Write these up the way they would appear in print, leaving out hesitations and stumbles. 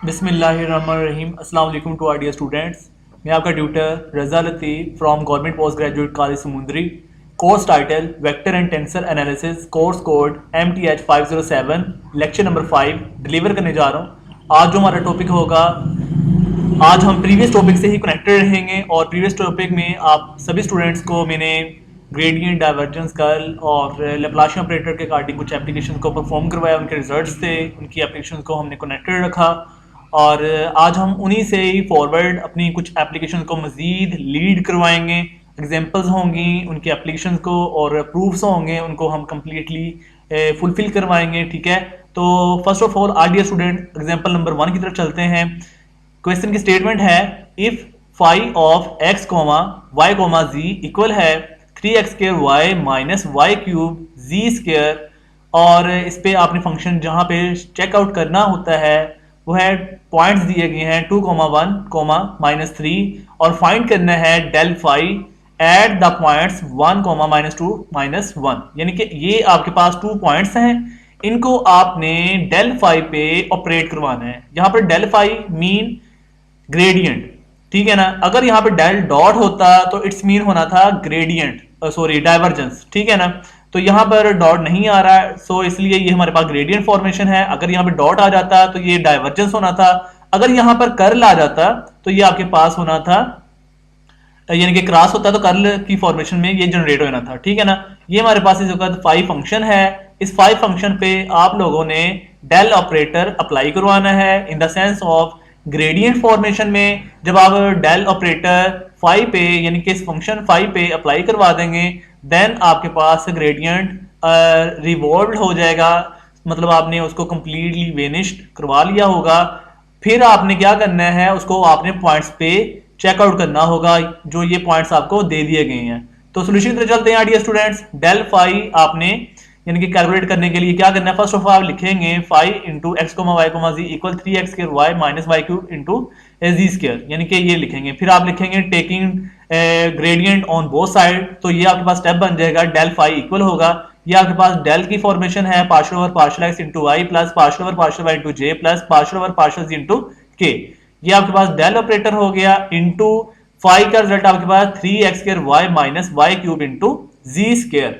बिस्मिल्लाहिर्रहमानिर्रहीम। अस्सलाम वालेकुम टू आवर डियर स्टूडेंट्स। मैं आपका tutor Raza Latif from government post graduate college Samundri. Course title vector and tensor analysis, course code MTH 507, lecture number 5 deliver करने जा रहा हूँ। आज जो हमारा टॉपिक होगा, आज हम प्रीवियस टॉपिक से ही कनेक्टेड रहेंगे और प्रीवियस टॉपिक में आप सभी स्टूडेंट्स को मैंने ग्रेडियंट, डाइवर्जेंस, कर्ल और लैप्लाशियन ऑपरेटर के अकॉर्डिंग कुछ एप्लीकेशन को परफॉर्म करवाया। उनके रिजल्ट्स थे, उनकी एप्लीकेशन को हमने कनेक्टेड रखा और आज हम उन्हीं से ही फॉरवर्ड अपनी कुछ एप्लीकेशन को मज़ीद लीड करवाएंगे। एग्जांपल्स होंगी उनकी एप्लीकेशन को और प्रूफ्स होंगे, उनको हम कम्प्लीटली फुलफिल करवाएंगे। ठीक है, तो first of all our D student example number 1 की तरफ चलते हैं। क्वेश्चन की स्टेटमेंट है if phi of x comma y comma z equal है 3x square y minus y cube z square, और इस पे आपने फंक्शन जहां पे चेकआउट करना होता है वो है पॉइंट्स दिए गए हैं 2,1, -3 और फाइंड करना है del phi at the points 1, -2, -1। यानी कि ये आपके पास 2 पॉइंट्स हैं, इनको आपने डेल फाई पे ऑपरेट करवाना है। यहां पर डेल फाई मीन ग्रेडियंट, ठीक है ना। अगर यहाँ पे डेल डॉट होता तो इट्स मीन होना था ग्रेडियंट, सॉरी डाइवर्जेंस, ठीक है ना। तो यहाँ पर डॉट नहीं आ रहा है, सो इसलिए ये हमारे पास ग्रेडियंट फॉर्मेशन है। अगर यहाँ पे डॉट आ जाता तो ये डाइवर्जेंस होना था। अगर यहाँ पर कर्ल आ जाता तो ये आपके पास होना था, यानी कि क्रॉस होता तो कर्ल की फॉर्मेशन में ये जनरेट होना था, ठीक है ना। ये हमारे पास इस वक्त फाई फंक्शन है। इस फाई फंक्शन पे आप लोगों ने डेल ऑपरेटर अप्लाई करवाना है in the sense of gradient formation में। जब आप डेल ऑपरेटर फाई पे यानी कि इस फंक्शन फाई पे अप्लाई करवा देंगे, देन आपके पास ग्रेडियंट रिवॉल्व हो जाएगा, मतलब आपने उसको कंप्लीटली वेनिश्ड करवा लिया होगा। फिर आपने क्या करना है, उसको आपने पॉइंट्स पे चेकआउट करना होगा जो ये पॉइंट्स आपको दे दिए गए हैं। तो सोल्यूशन की तरफ चलते हैं डियर स्टूडेंट्स। डेल फाई आपने यानी कि कैलकुलेट करने के लिए क्या करना है, फर्स्ट ऑफ ऑल लिखेंगे phi into x comma y comma z equal 3x square y minus y cube into z square, यानी कि ये लिखेंगे। फिर आप लिखेंगे taking gradient on both side, तो ये आपके पास स्टेप बन जाएगा डेल फाई इक्वल होगा, ये आपके पास डेल की फॉर्मेशन है partial over partial x into y plus partial over partial Y into जे प्लस पार्शियल ओवर पार्शियल जी इंटू के। ये आपके पास डेल ऑपरेटर हो गया इंटू फाई का रिजल्ट आपके पास 3x square y minus y cube into z square.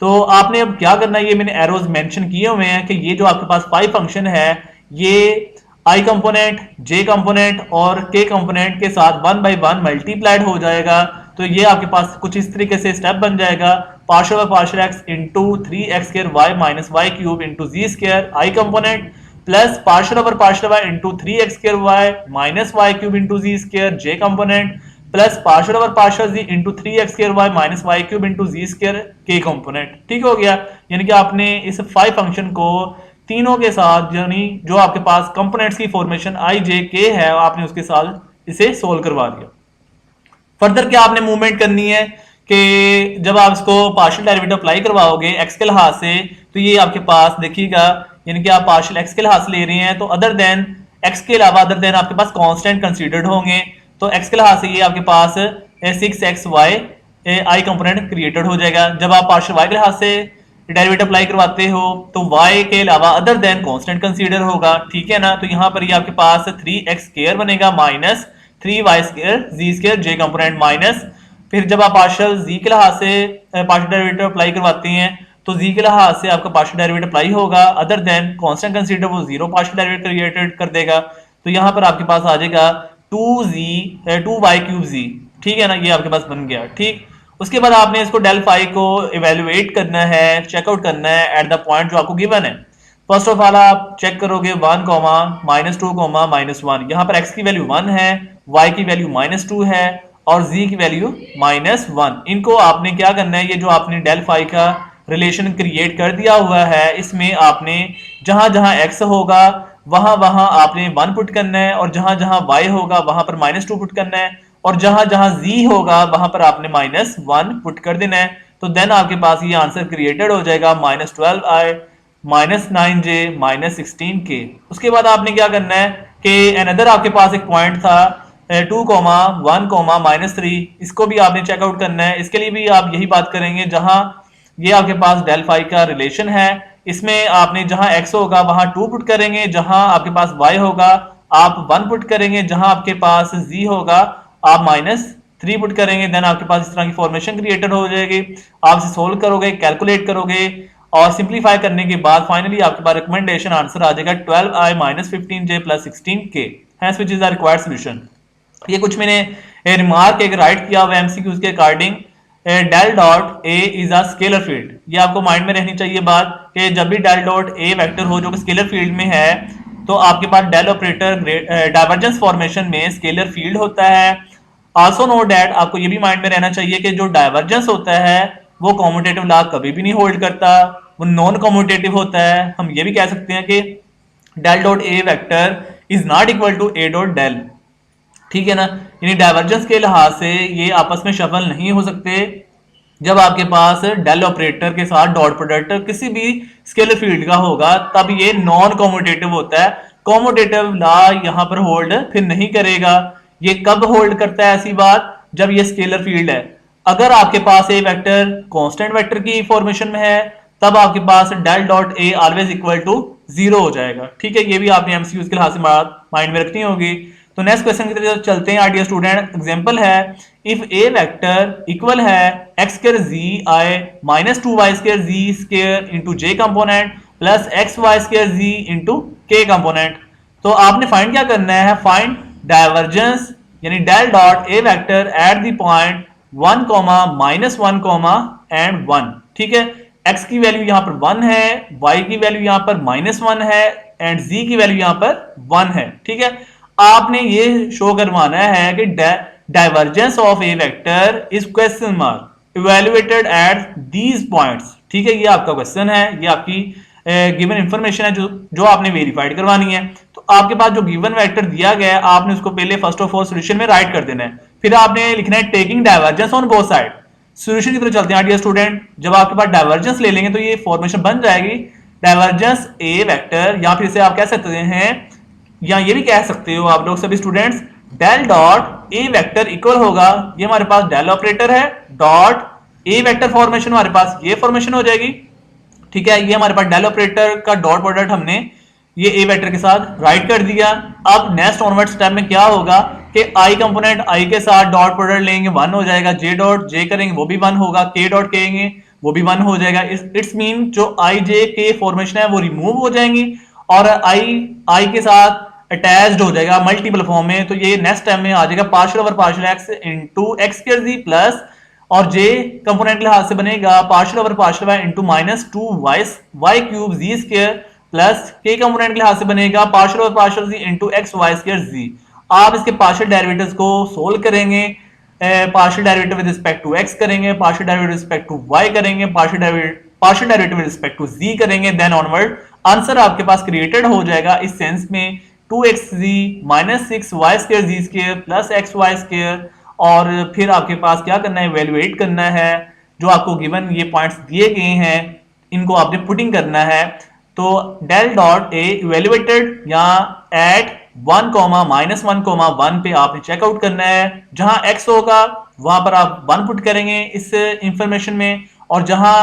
तो आपने अब क्या करना है, ये मैंने एरोज मेंशन किए हुए हैं कि ये जो आपके पास फाई फंक्शन है ये आई कंपोनेंट, जे कंपोनेंट और के कंपोनेंट के साथ 1 by 1 मल्टीप्लाइड हो जाएगा। तो ये आपके पास कुछ इस तरीके से स्टेप बन जाएगा, partial over partial x into 3x square y minus y cube into z square i component plus partial over partial Y into 3x square y minus y cube into z square j component plus partial over partial ji into 3x square y minus y cube into z square k component. ठीक हो गया, यानी कि आपने इस phi function को तीनों के साथ, यानी जो आपके पास कंपोनेंट्स की फॉर्मेशन आई जे के है, आपने उसके साथ इसे सोल्व करवा दिया। फर्दर क्या आपने मूवमेंट करनी है कि जब आप इसको पार्शियल डेरिवेटिव अप्लाई करवाओगे एक्स के लिहाज से, तो ये आपके पास देखिएगा, यानी कि आप पार्शियल एक्स के लिहाज से ले रहे हैं तो अदर देन एक्स के अलावा अदर देन आपके पास कांस्टेंट कंसीडर्ड होंगे। तो एक्स के लिहाज से ये आपके पास 6xy आई कंपोनेंट क्रिएटेड हो जाएगा। जब आप पार्शियल वाई के लिहाज से डेरिवेटिव अप्लाई करवाते हो तो y के अलावा अदर देन कांस्टेंट कंसीडर होगा, ठीक है ना। तो यहाँ पर ये आपके पास 3x स्क्वायर बनेगा माइनस 3y स्क्वायर जी स्क्वायर जे कंपोनेंट माइनस, फिर जब आप पार्शियल z के लिहाज से पार्शियल डेरिवेटिव अप्लाई करवाते हैं तो z के लिहाज से आपका पार्शियल डेरिवेटिव अप्लाई होगा, अदर देन कांस्टेंट कंसीडर वो जीरो पार्शियल डेरिवेटिव क्रिएटेड कर देगा। तो यहाँ पर आपके पास आ जाएगा 2y क्यूब z, ठीक है ना, ये आपके पास बन गया। ठीक, उसके बाद आपने इसको डेल फाई को इवेलुएट करना है, चेकआउट करना है एट द पॉइंट जो आपको गिवन है। फर्स्ट ऑफ ऑल आप चेक करोगे 1, -2, -1। यहाँ पर x की वैल्यू 1 है, y की वैल्यू -2 है और z की वैल्यू -1। इनको आपने क्या करना है, ये जो आपने डेल फाई का रिलेशन क्रिएट कर दिया हुआ है, इसमें आपने जहां जहां x होगा वहां वहां आपने 1 पुट करना है और जहां जहां y होगा वहां पर -2 पुट करना है और जहां जहां z होगा वहां पर आपने -1 पुट कर देना है। तो देन आपके पास ये आंसर क्रिएटेड हो जाएगा -12i -9j -16k। उसके बाद आपने क्या करना है कि अनदर आपके पास एक पॉइंट था 2, 1, -3, इसको भी आपने चेकआउट करना है। इसके लिए भी आप यही बात करेंगे जहां ये आपके पास डेल फाई का रिलेशन है, इसमें आपने जहां x होगा वहां 2 पुट करेंगे, जहां आपके पास y होगा आप 1 पुट करेंगे, जहां आपके पास z होगा आप -3 पुट करेंगे, देन आपके पास इस तरह की फॉर्मेशन क्रिएटेड हो जाएगी। आप इसे सोल्व करोगे, कैलकुलेट करोगे और सिंप्लीफाई करने के बाद फाइनली आपके पास रिकमेंडेशन आंसर आ जाएगा 12i - 15j + 16k, hence which is the required solution. ये कुछ मैंने रिमार्क एक राइट किया हुआ एमसीक्यूज के according, del dot A is a scalar field. ये आपको माइंड में रहनी चाहिए बात कि जब भी डेल डॉट ए वेक्टर हो जो कि स्केलर फील्ड में है तो आपके पास डेल ऑपरेटर डाइवर्जेंस फॉर्मेशन में स्केलर फील्ड होता है। आल्सो नो दैट, आपको ये भी माइंड में रहना चाहिए कि जो डाइवर्जेंस होता है वो कॉम्यूटेटिव लॉ कभी भी नहीं होल्ड करता, वो नॉन कॉम्यूटेटिव होता है। हम ये भी कह सकते हैं कि del dot A vector is not equal to A dot del, ठीक है ना। यानी डाइवर्जेंस के लिहाज से ये आपस में शफल नहीं हो सकते। जब आपके पास डेल ऑपरेटर के साथ डॉट प्रोडक्ट किसी भी स्केलर फील्ड का होगा तब ये नॉन कॉम्यूटेटिव होता है। कॉम्यूटेटिव लॉ यहां पर होल्ड फिर नहीं करेगा। ये कब होल्ड करता है ऐसी बात, जब ये स्केलर फील्ड है। अगर आपके पास ए वेक्टर कांस्टेंट वेक्टर की फॉर्मेशन में है तब आपके पास del dot A always equal to 0 हो जाएगा, ठीक है। ये भी आपने एमसीक्यूज के लिहाज से बात माइंड में रखनी होगी। तो नेक्स्ट क्वेश्चन की तरफ चलते हैं डियर स्टूडेंट। एग्जांपल है इफ ए वेक्टर इक्वल है x square z i minus 2y square z square into j component plus xy square z into k component. तो आपने फाइंड क्या करना है, फाइंड डाइवर्जेंस यानी del dot A vector at the point 1, -1, and 1, ठीक है। x की value यहां पर 1 है, y की वैल्यू यहां पर -1 है एंड z की वैल्यू यहां पर 1 है, ठीक है। आपने ये शो करवाना है कि divergence of A vector is question mark evaluated at these points, ठीक है। ये आपका क्वेश्चन है, ये आपकी गिवन इंफॉर्मेशन है जो आपने वेरीफाइड करवानी है। तो आपके पास जो गिवन वेक्टर दिया गया है आपने उसको पहले फर्स्ट ऑफ ऑल सॉल्यूशन में राइट कर देना है, फिर आपने लिखना है taking divergence on both side. Solution की तरफ चलते हैं डियर स्टूडेंट। जब आपके पास डाइवर्जेंस ले लेंगे तो ये फॉर्मेशन बन जाएगी डाइवर्जेंस ए वेक्टर, या फिर से आप कह सकते हैं या ये भी कह सकते हो आप लोग सभी students, del dot A vector equal होगा, ये हमारे पास डेल ऑपरेटर है, डॉट ए वेक्टर फॉर्मेशन हमारे पास ये फॉर्मेशन हो जाएगी, ठीक है। ये हमारे पास डेल ऑपरेटर का डॉट प्रोडक्ट हमने ये ए वेक्टर के साथ राइट कर दिया। अब नेक्स्ट ऑनवर्ड स्टेप में क्या होगा कि आई कंपोनेंट आई के साथ डॉट प्रोडक्ट लेंगे 1 हो जाएगा, जे डॉट जे करेंगे वो भी 1 होगा, के डॉट करेंगे वो भी 1 हो जाएगा। इट्स मीन जो आई जे के फॉर्मेशन है वो रिमूव हो जाएंगी और आई के साथ अटैच्ड हो जाएगा मल्टीपल फॉर्म में। तो ये नेक्स्ट टाइम में आ जाएगा partial over partial x into x square z plus, और जे कंपोनेंट के लिहाज से बनेगा partial over partial Y into -2 y cube z square plus k component के लिहाज से बनेगा पार्शियल ओवर पार्शियल जी into x y square z. आप इसके पार्शियल डेरिवेटिव्स को सोल्व करेंगे, partial derivative with respect to x करेंगे, partial derivative with respect to y करेंगे, partial derivative with respect to जी करेंगे, देन ऑनवर्ड आंसर आपके पास created हो जाएगा इस सेंस में 2xz - 6y स्क्वायर जी स्क्वायर प्लस xy स्क्वायर। और फिर आपके पास क्या करना है, इवेलुएट करना है जो आपको गिवन ये पॉइंट्स दिए गए हैं इनको आपने पुटिंग करना है। तो डेल डॉट ए इवेलुएटेड या एट 1, -1, 1 पे आपने चेकआउट करना है। जहां x होगा वहां पर आप 1 पुट करेंगे इस इंफॉर्मेशन में, और जहां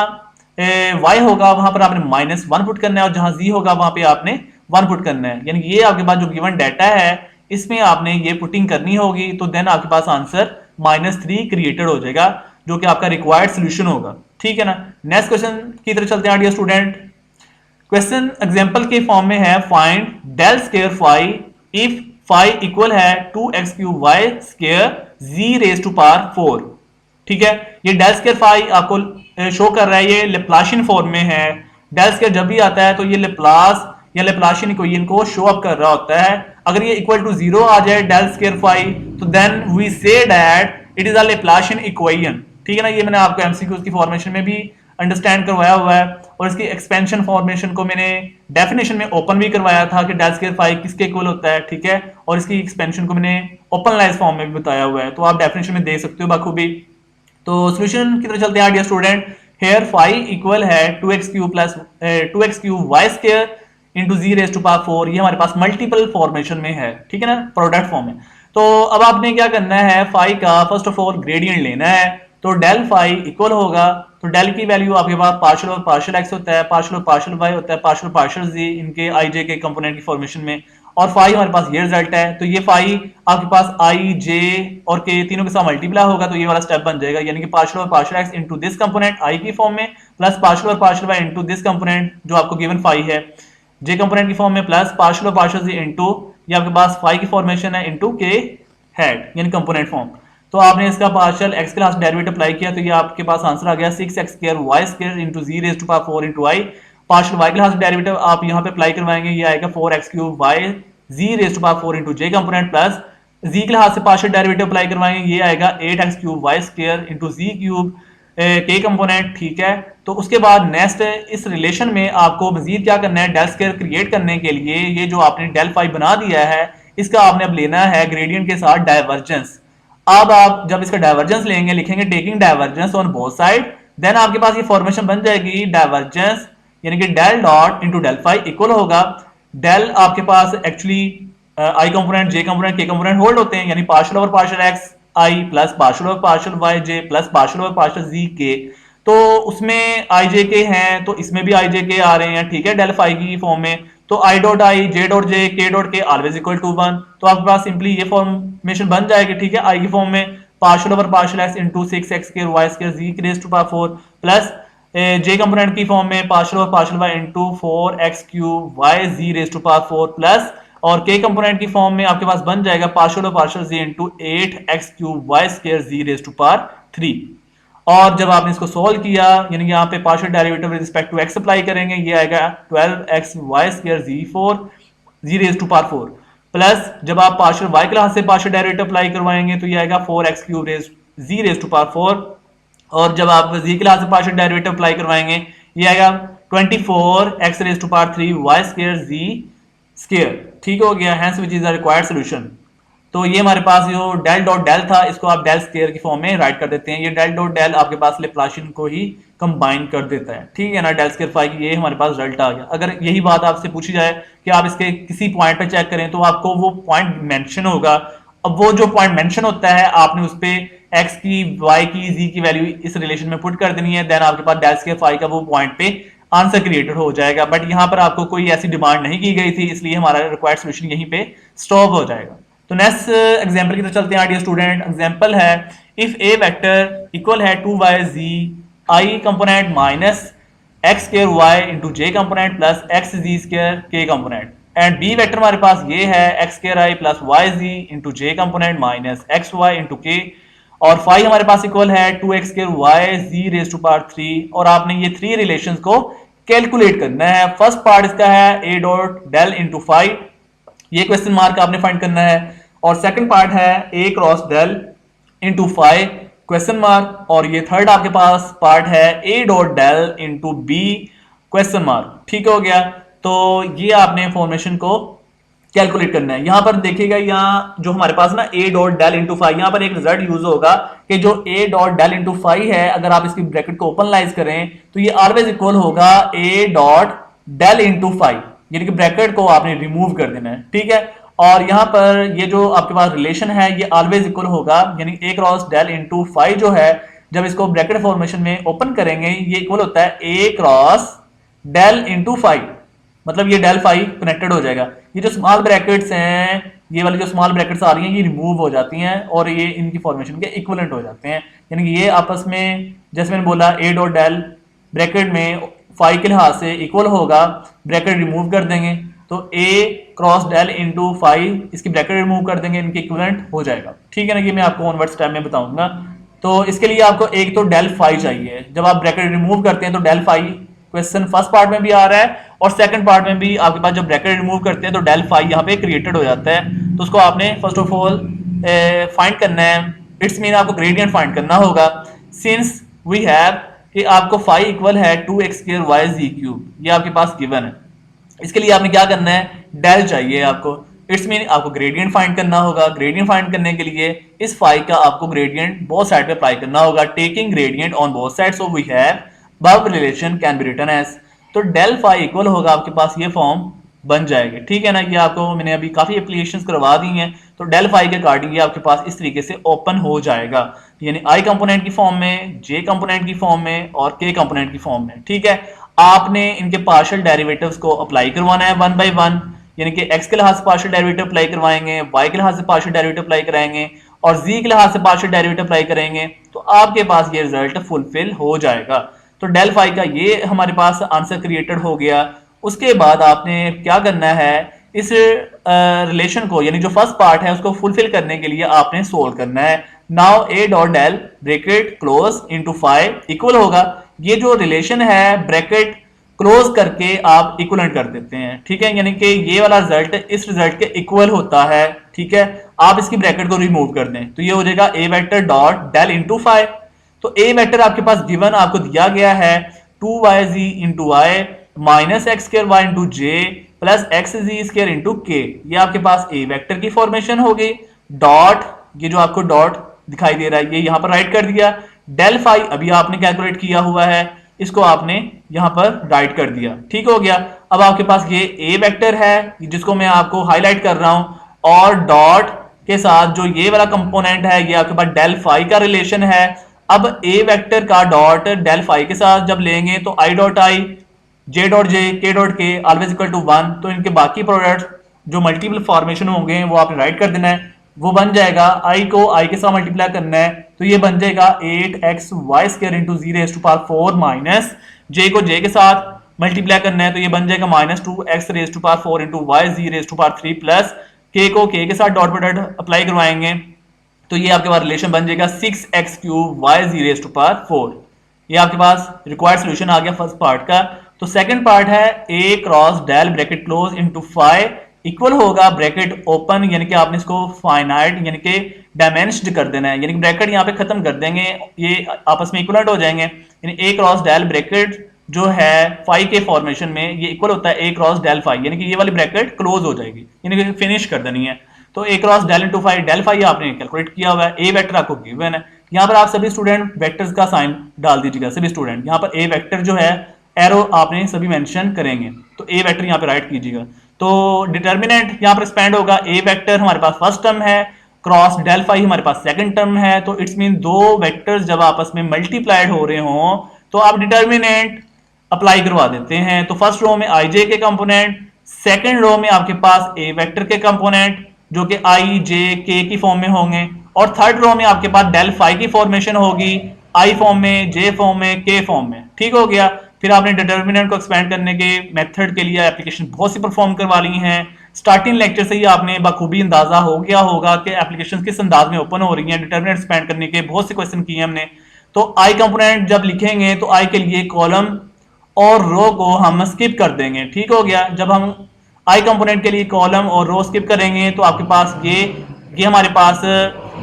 y होगा वहां पर आपने -1 पुट करना है, और जहां z होगा वहां पे आपने 1 पुट करना है। यानी ये आपके पास जो गिवन डाटा है इसमें आपने ये पुटिंग करनी होगी, तो देन आपके पास आंसर -3 क्रिएटेड हो जाएगा जो कि आपका रिक्वायर्ड सॉल्यूशन होगा, ठीक है ना। नेक्स्ट क्वेश्चन की तरफ चलते हैं डियर स्टूडेंट। क्वेश्चन एग्जांपल के फॉर्म में है find del square phi if phi equal है 2x³ y square z raise to power 4, ठीक है। ये डेल स्क्वायर फाई आपको शो कर रहा है, ये लेप्लाशियन फॉर्म में है। डेल स्क्वायर जब भी आता है तो ये लेप्लास या लेप्लाशियन इक्वेशन को शो अप कर रहा होता है। अगर ये इक्वल टू 0 आ जाए डेल स्क्वायर फाई तो then we say that it is a Laplacian equation, ठीक है ना। ये मैंने आपको एमसीक्यूज की फॉर्मेशन में भी अंडरस्टैंड करवाया हुआ है, और इसकी एक्सपेंशन फॉर्मेशन को मैंने डेफिनेशन में ओपन भी करवाया था कि डेल स्क्वायर फाई किसके इक्वल होता है, ठीक है। और इसकी एक्सपेंशन को मैंने ओपन लाइज फॉर्म में भी बताया हुआ है, तो आप डेफिनेशन में देख सकते हो बखूबी। तो सॉल्यूशन की तरफ चलते हैं dear student. Here phi equal है 2x³ plus 2x³ y square into ji raise to power 4। ये हमारे पास मल्टीपल फॉर्मेशन में है, ठीक है ना, प्रोडक्ट फॉर्म में। तो अब आपने क्या करना है, फाई का फर्स्ट ऑफ ऑल ग्रेडियंट लेना है। तो डेल फाई इक्वल होगा, तो डेल की वैल्यू आपके पास पार्शियल और पार्शियल एक्स होता है, पार्शियल और पार्शियल वाई होता है, पार्शियल पार्शियल जी इनके आई जे के कंपोनेंट की फॉर्मेशन में, और फाई हमारे पास ये रिजल्ट है, तो ये फाई आपके पास आई जे और के तीनों के साथ मल्टीप्लाई होगा, तो ये वाला स्टेप बन जाएगा, यानी कि पार्शियल और partial x into this component i की फॉर्म में प्लस पार्शियल और partial y into this component जो आपको गिवन फाई है जे कंपोनेंट की फॉर्म में प्लस पार्शियल और पार्शियल जी इनटू ये आपके पास फाई की फॉर्मेशन है इनटू के हेड यानी कंपोनेंट फॉर्म। तो आपने इसका पार्शियल एक्स के लास्ट डेरिवेटिव अप्लाई किया, तो ये आपके पास आंसर आ गया 6x² y square into ji raise to power 4 into i. Partial y के लास्ट डेरिवेटिव आप यहाँ पे अप्लाई करवाएंगे, ये आएगा 4x³ y ji raise to power 4 into j component plus z के लिहाज से पार्शियल डेरिवेटिव अप्लाई करवाएंगे, ये आएगा 8x³ y स्क्वायर इंटू जी क्यूब के कंपोनेंट। ठीक है, तो उसके बाद नेक्स्ट इस रिलेशन में आपको मजीद क्या करना है, डेल स्क्वायर क्रिएट करने के लिए ये जो आपने डेल फाई बना दिया है इसका आपने अब लेना है ग्रेडियंट के साथ डाइवर्जेंस। अब आप जब इसका डाइवर्जेंस लेंगे लिखेंगे taking divergence on both side, then आपके पास ये फॉर्मेशन बन जाएगी डाइवर्जेंस यानी कि del dot into del phi equal होगा डेल आपके पास actually i component j component k component hold होते हैं, यानी partial over partial x i plus partial over partial y j plus partial over partial z k, तो उसमें आई जे के हैं तो इसमें भी आई जे के आ रहे हैं। ठीक है, डेल फाई की फॉर्म में, तो I dot I J dot J के डॉट के ऑलवेज इक्वल टू 1, तो आपके पास सिंपली ये फॉर्मेशन बन जाएगी। ठीक है, आई की फॉर्म में partial over partial x into 6x² y square Z raise to power 4 plus J component की फॉर्म में partial over partial Y into 4x³ y ji raise to power 4 plus और के कंपोनेंट की form में आपके पास बन जाएगा partial over partial ji into 8x³ y square Z raise to power 3। और जब आपने इसको सोल्व किया यानी यहाँ पे partial derivative with respect to X apply करेंगे, ये आएगा 12x y square z4 Z raise to power 4 plus जब आप पार्शियल y के लिहाज से पार्शियल डेरिवेटिव अप्लाई करवाएंगे तो ये आएगा 4x³ ji raise to power 4, और जब आप z के लिहाज से पार्शियल डेरिवेटिव अप्लाई करवाएंगे ये आएगा 24x raise to power 3 y square z square. ठीक हो गया, hence which is the required solution. तो ये हमारे पास जो डेल डॉट डेल था इसको आप डेल स्क्वायर की फॉर्म में राइट कर देते हैं, ये डेल डॉट डेल आपके पास लेप्लाशियन को ही कंबाइन कर देता है। ठीक है ना, डेल स्क्वायर फाई की ये हमारे पास रिजल्ट आ गया। अगर यही बात आपसे पूछी जाए कि आप इसके किसी पॉइंट पे चेक करें तो आपको वो पॉइंट मेंशन होगा, अब वो जो पॉइंट मेंशन होता है आपने उस पे एक्स की वाई की जी की वैल्यू इस रिलेशन में पुट कर देनी है, देन आपके पास डेल स्क्वायर फाई का वो पॉइंट पे आंसर क्रिएटेड हो जाएगा। बट यहाँ पर आपको कोई ऐसी डिमांड नहीं की गई थी, इसलिए हमारा रिक्वायर्ड सोल्यूशन यहीं पे स्टॉप हो जाएगा। तो नेक्स्ट एग्जांपल की तरफ चलते हैं डियर स्टूडेंट। एग्जांपल है इफ ए वेक्टर इक्वल है 2yz i component minus x square y into j component plus x z square k component, and B vector हमारे पास ये है x square i plus y z into j component minus x y into k, और phi हमारे पास equal है 2x square y ji raise to power 3, और आपने ये थ्री रिलेशंस को कैलकुलेट करना है। फर्स्ट पार्ट इसका है a dot del into phi, ये क्वेश्चन मार्क आपने फाइंड करना है, और सेकंड पार्ट है a cross del into phi question mark, और ये थर्ड आपके पास पार्ट है a dot del into B question mark. ठीक हो गया, तो ये आपने फॉर्मेशन को कैलकुलेट करना है। यहां पर देखिएगा यहाँ जो हमारे पास ना a dot del into phi, यहाँ पर एक रिजल्ट यूज होगा कि जो a dot del into phi है अगर आप इसकी ब्रैकेट को ओपनलाइज करें तो ये ऑलवेज इक्वल होगा a dot del into phi, यानी कि ब्रैकेट को आपने रिमूव कर देना है। ठीक है, और यहाँ पर ये जो आपके पास रिलेशन है ये ऑलवेज इक्वल होगा, यानी a cross del into phi जो है जब इसको ब्रैकेट फॉर्मेशन में ओपन करेंगे ये इक्वल होता है a cross del into phi, मतलब ये डेल फाई कनेक्टेड हो जाएगा। ये जो स्मॉल ब्रैकेट्स हैं ये वाली जो स्मॉल ब्रैकेट्स आ रही हैं ये रिमूव हो जाती हैं और ये इनकी फॉर्मेशन के इक्विवेलेंट हो जाते हैं, यानी कि ये आपस में जैसे मैंने बोला a डॉट डेल ब्रैकेट में फाई के लिहाज से इक्वल होगा, ब्रैकेट रिमूव कर देंगे तो a cross del into phi इसकी ब्रैकेट रिमूव कर देंगे, इनके इक्विवेलेंट हो जाएगा। ठीक है ना, ये मैं आपको ऑनवर्ड स्टेप में बताऊंगा। तो इसके लिए आपको एक तो डेल फाई चाहिए, जब आप ब्रैकेट रिमूव करते हैं तो del phi question first part में भी आ रहा है और सेकंड पार्ट में भी आपके पास जब ब्रैकेट रिमूव करते हैं तो डेल फाई यहाँ पे क्रिएटेड हो जाता है। तो उसको आपने फर्स्ट ऑफ ऑल फाइंड करना है, इट्स मीन आपको ग्रेडियंट फाइंड करना होगा। सिंस वी हैव कि आपको फाई इक्वल है 2x स्क्वायर वाई जी क्यूब, ये आपके पास गिवन है। इसके लिए आपने क्या करना है, डेल चाहिए आपको, इट्स मीन आपको ग्रेडियंट फाइंड करना होगा। ग्रेडियंट फाइंड करने के लिए इस फाई का आपको ग्रेडियंट बोथ साइड पे अप्लाई करना होगा, taking gradient on both side, so we have above relation can be written as, तो डेल फाई इक्वल होगा आपके पास ये फॉर्म बन जाएगी। ठीक है ना, ये आपको मैंने अभी काफी एप्लीकेशंस करवा दी हैं, तो डेल फाई के अकॉर्डिंग ये आपके पास इस तरीके से ओपन हो जाएगा, यानी आई कंपोनेंट की फॉर्म में, जे कंपोनेंट की फॉर्म में और के कंपोनेंट की फॉर्म में। ठीक है, आपने इनके पार्शियल डेरिवेटिव्स को अप्लाई करवाना है वन बाय वन। यानी कि x के लिहाज से पार्शियल डेरिवेटिव अप्लाई करवाएंगे, y के लिहाज से पार्शियल डेरिवेटिव अप्लाई कराएंगे और z के लिहाज से पार्शियल डेरिवेटिव अप्लाई करेंगे, तो आपके पास ये रिजल्ट फुलफिल हो जाएगा। तो डेल फाई का ये हमारे पास आंसर क्रिएटेड हो गया। उसके बाद आपने क्या करना है, इस रिलेशन को यानी जो फर्स्ट पार्ट है उसको फुलफिल करने के लिए आपने सोल्व करना है। Now A dot del bracket close into phi equal होगा, ये जो रिलेशन है ब्रैकेट क्लोज करके आप इक्वलेंट कर देते हैं, ठीक है, यानी कि ये वाला रिजल्ट इस रिजल्ट के इक्वल होता है, ठीक है। आप इसकी ब्रैकेट को रिमूव कर दें तो ये हो जाएगा A vector dot del into phi. तो ए वेक्टर आपके पास गिवन आपको दिया गया है 2yz into y minus x square y into जे plus x z square into k, ये आपके पास ए वेक्टर की फॉर्मेशन हो गई। डॉट ये जो आपको डॉट दिखाई दे रहा है ये यहां पर राइट कर दिया। डेल फाई अभी आपने कैलकुलेट किया हुआ है, इसको आपने यहां पर राइट कर दिया, ठीक हो गया। अब आपके पास ये ए वेक्टर है जिसको मैं आपको हाईलाइट कर रहा हूं और डॉट के साथ जो ये वाला कंपोनेंट है ये आपके पास डेल फाई का रिलेशन है। अब ए वेक्टर का डॉट डेल फाई के साथ जब लेंगे तो I dot I, J dot J, के डॉट के ऑलवेज इक्वल टू 1, तो इनके बाकी प्रोडक्ट जो मल्टीपल फॉर्मेशन होंगे वो आपने राइट कर देना है। वो बन जाएगा आई को आई के साथ मल्टीप्लाई करना है तो ये बन जाएगा 8x y square into ji raise to power 4 minus j को जे के साथ मल्टीप्लाई करना है तो ये बन जाएगा minus 2x raise to power 4 into Y ji raise to power 3 plus K को के साथ डॉट प्रोडक्ट अप्लाई करवाएंगे तो ये आपके पास रिलेशन बन जाएगा 6x cube Y ji raise to power 4। ये आपके पास रिक्वायर्ड सोल्यूशन आ गया फर्स्ट पार्ट का। तो सेकंड पार्ट है a cross del bracket close into phi equal होगा ब्रैकेट ओपन, यानी कि आपने इसको फाइनाइट यानी कि डायमेंशनड कर देना है, यानी कि ब्रैकेट यहाँ पे खत्म कर देंगे, ये आपस में इक्वलेंट हो जाएंगे। यानी a क्रॉस डेल ब्रैकेट जो है फाई के फॉर्मेशन में ये इक्वल होता है a क्रॉस डेल फाई, यानी कि ये वाली ब्रैकेट क्लोज हो जाएगी, यानी कि फिनिश कर देनी है। तो a cross del into phi, del phi आपने कैलकुलेट किया हुआ है, a वेक्टर आपको गिवन है। यहाँ पर आप सभी स्टूडेंट वेक्टर्स का साइन डाल दीजिएगा, सभी स्टूडेंट यहाँ पर a वेक्टर जो है एरो आपने सभी मेंशन करेंगे तो a वेक्टर यहाँ पे राइट कीजिएगा। तो डिटर्मिनेंट यहाँ पर एक्सपेंड होगा, a वेक्टर हमारे पास फर्स्ट टर्म है क्रॉस डेल फाई हमारे पास सेकंड टर्म है, तो इट्स मीन दो वेक्टर्स जब आपस में मल्टीप्लाइड हो रहे हो तो आप डिटर्मिनेंट अप्लाई करवा देते हैं। तो फर्स्ट रो में आई जे के कंपोनेंट, सेकंड रो में आपके पास ए वेक्टर के कंपोनेंट जो कि आई जे के की फॉर्म में होंगे और थर्ड रो में आपके पास डेल फाई की फॉर्मेशन होगी आई फॉर्म में, जे फॉर्म में, के फॉर्म में, ठीक हो गया। फिर आपने डिटर्मिनेंट को एक्सपेंड करने के मेथड के लिए एप्लीकेशन बहुत सी परफॉर्म करवा ली हैं। स्टार्टिंग लेक्चर से ही आपने बखूबी अंदाजा हो गया होगा कि एप्लीकेशन किस अंदाज में ओपन हो रही हैं। डिटर्मिनेंट एक्सपेंड करने के बहुत से क्वेश्चन किए हमने। तो आई कंपोनेंट जब लिखेंगे तो आई के लिए कॉलम और रो को हम स्किप कर देंगे, ठीक हो गया। जब हम आई कंपोनेंट के लिए कॉलम और रो स्किप करेंगे तो आपके पास ये हमारे पास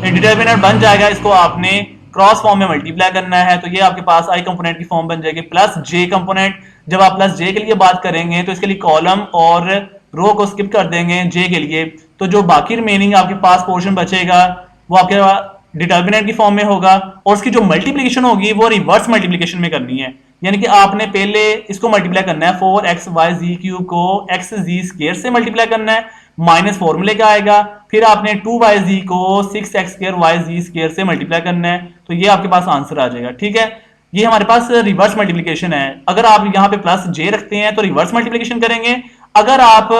डिटर्मिनेंट बन जाएगा, इसको आपने क्रॉस फॉर्म में मल्टीप्लाई करना है तो ये आपके पास आई कंपोनेंट की फॉर्म बन जाएगी प्लस जे कंपोनेंट। जब आप प्लस जे के लिए बात करेंगे तो इसके लिए कॉलम और रो को स्किप कर देंगे जे के लिए, तो जो बाकी रिमेनिंग आपके पास पोर्शन बचेगा वो आपके डिटर्मिनेंट की फॉर्म में होगा और उसकी जो मल्टीप्लिकेशन होगी वो रिवर्स मल्टीप्लिकेशन में करनी है, यानी कि आपने पहले इसको मल्टीप्लाई करना है 4xyz क्यूब को xz स्क्वायर से मल्टीप्लाई करना है माइनस फॉर्मूले का आएगा, फिर आपने 2yz को 6x स्क्वायर yz स्क्वायर से मल्टीप्लाई करना है तो ये आपके पास आंसर आ जाएगा, ठीक है। ये हमारे पास रिवर्स मल्टीप्लिकेशन है। अगर आप यहाँ पे प्लस जे रखते हैं तो रिवर्स मल्टीप्लिकेशन करेंगे, अगर आप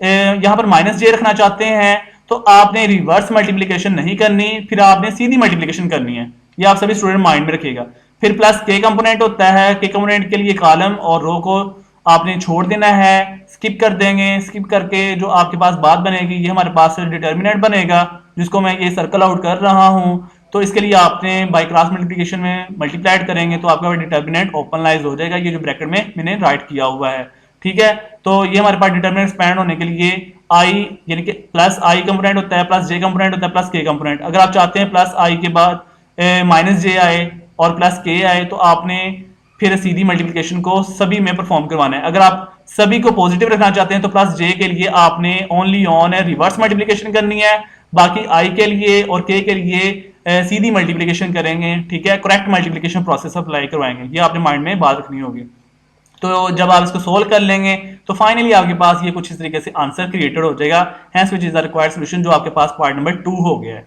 यहाँ पर माइनस जे रखना चाहते हैं तो आपने रिवर्स मल्टीप्लिकेशन नहीं करनी, फिर आपने सीधी मल्टीप्लिकेशन करनी है। ये आप सभी स्टूडेंट माइंड में रखिएगा। फिर प्लस के कंपोनेंट होता है, के कंपोनेंट के लिए कॉलम और रो को आपने छोड़ देना है, स्किप कर देंगे। स्किप करके जो आपके पास बात बनेगी ये हमारे पास डिटर्मिनेंट बनेगा जिसको मैं ये सर्कल आउट कर रहा हूं। तो इसके लिए आपने बाय क्रॉस मल्टीप्लिकेशन में मल्टीप्लाइड करेंगे तो आपका डिटर्मिनेंट ओपनलाइज हो जाएगा, ये जो ब्रैकेट में मैंने राइट किया हुआ है, ठीक है। तो ये हमारे पास डिटर्मिनेंट एक्सपैंड होने के लिए आई यानी कि प्लस आई कंपोनेंट होता है, प्लस जे कंपोनेंट होता है, प्लस के कंपोनेंट। अगर आप चाहते हैं प्लस आई के बाद माइनस जे आए और प्लस के आए तो आपने फिर सीधी मल्टीप्लिकेशन को सभी में परफॉर्म करवाना है। अगर आप सभी को पॉजिटिव रखना चाहते हैं तो प्लस जे के लिए आपने ओनली ऑन रिवर्स मल्टीप्लिकेशन करनी है, बाकी आई के लिए और के लिए सीधी मल्टीप्लिकेशन करेंगे, ठीक है। करेक्ट मल्टीप्लिकेशन प्रोसेस अप्लाई करवाएंगे, ये आपने माइंड में बात रखनी होगी। तो जब आप इसको सोल्व कर लेंगे तो फाइनली आपके पास ये कुछ इस तरीके से आंसर क्रिएटेड हो जाएगा, hence which is the required solution, जो आपके पास पार्ट नंबर 2 हो गया है।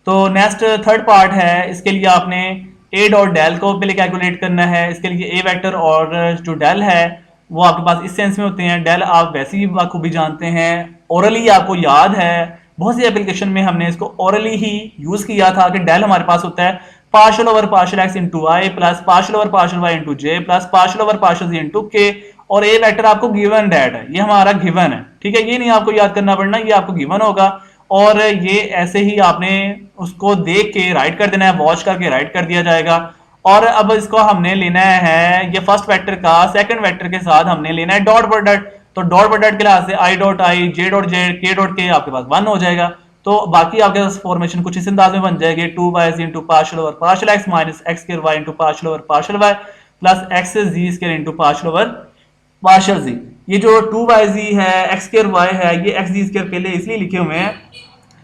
तो नेक्स्ट थर्ड पार्ट है, इसके लिए आपने ए डॉट डेल को पहले कैलकुलेट करना है। इसके लिए ए वेक्टर और जो डेल है वो आपके पास इस सेंस में होते हैं। डेल आप वैसे ही बखूबी जानते हैं, ओरली आपको याद है, बहुत सी एप्लीकेशन में हमने इसको ओरली ही यूज किया था कि डेल हमारे पास होता है partial over partial x into i plus partial over partial Y into J plus partial over partial ji into k, और ए वेक्टर आपको गिवन डेट है, ये हमारा गिवन है, ठीक है। ये नहीं आपको याद करना पड़ना, ये आपको गिवन होगा और ये ऐसे ही आपने उसको देख के राइट कर देना है, वॉच करके राइट कर दिया जाएगा। और अब इसको हमने लेना है, ये फर्स्ट वेक्टर का सेकंड वेक्टर के साथ हमने लेना है डॉट प्रोडक्ट। तो डॉट प्रोडक्ट के लिहाज से I dot I, J dot J, के डॉट के आपके पास 1 हो जाएगा। तो बाकी आपके पास फॉर्मेशन कुछ इस अंदाज में बन जाएगी, 2y into partial over partial x minus x square y into partial over partial y plus x z square into partial over partial z. ये जो 2y है, एक्स स्क्वायर वाई है, ये एक्स जी स्क्वायर पहले इसलिए लिखे हुए हैं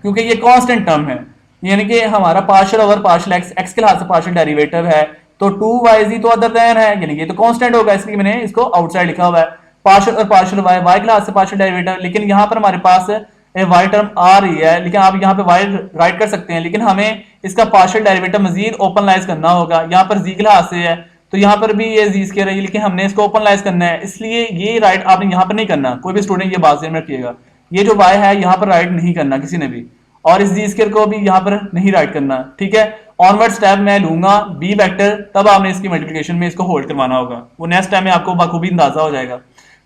क्योंकि ये कांस्टेंट टर्म है, यानी कि हमारा partial over partial x, x के लिहाज से पार्शियल डेरिवेटिव है, तो 2y तो अदर देन है, यानी ये तो कांस्टेंट होगा, इसलिए मैंने इसको आउटसाइड लिखा हुआ है। पार्शियल और पार्शियल वाई, वाई के लिहाज से पार्शियल डेरिवेटिव, लेकिन यहाँ पर हमारे पास वाई टर्म आ रही है, लेकिन आप यहाँ पे वाई राइट कर सकते हैं, लेकिन हमें इसका पार्शियल डेरिवेटिव मजीद ओपनलाइज करना होगा। यहाँ पर जी के लिहाज से है, तो यहाँ पर भी ये जी स्क्वायर है, लेकिन हमने इसको ओपनलाइज करना है, इसलिए ये राइट आपने यहाँ पर नहीं करना। कोई भी स्टूडेंट ये बात ध्यान में रखिएगा, ये जो वाई है यहाँ पर राइट नहीं करना किसी ने भी, और इस जी स्क्वायर को भी यहाँ पर नहीं राइट करना, ठीक है। ऑनवर्ड स्टेप मैं लूंगा बी वेक्टर, तब आपने इसकी मल्टीप्लिकेशन में इसको होल्ड करवाना होगा, वो नेक्स्ट टाइम में आपको बखूबी अंदाजा हो जाएगा।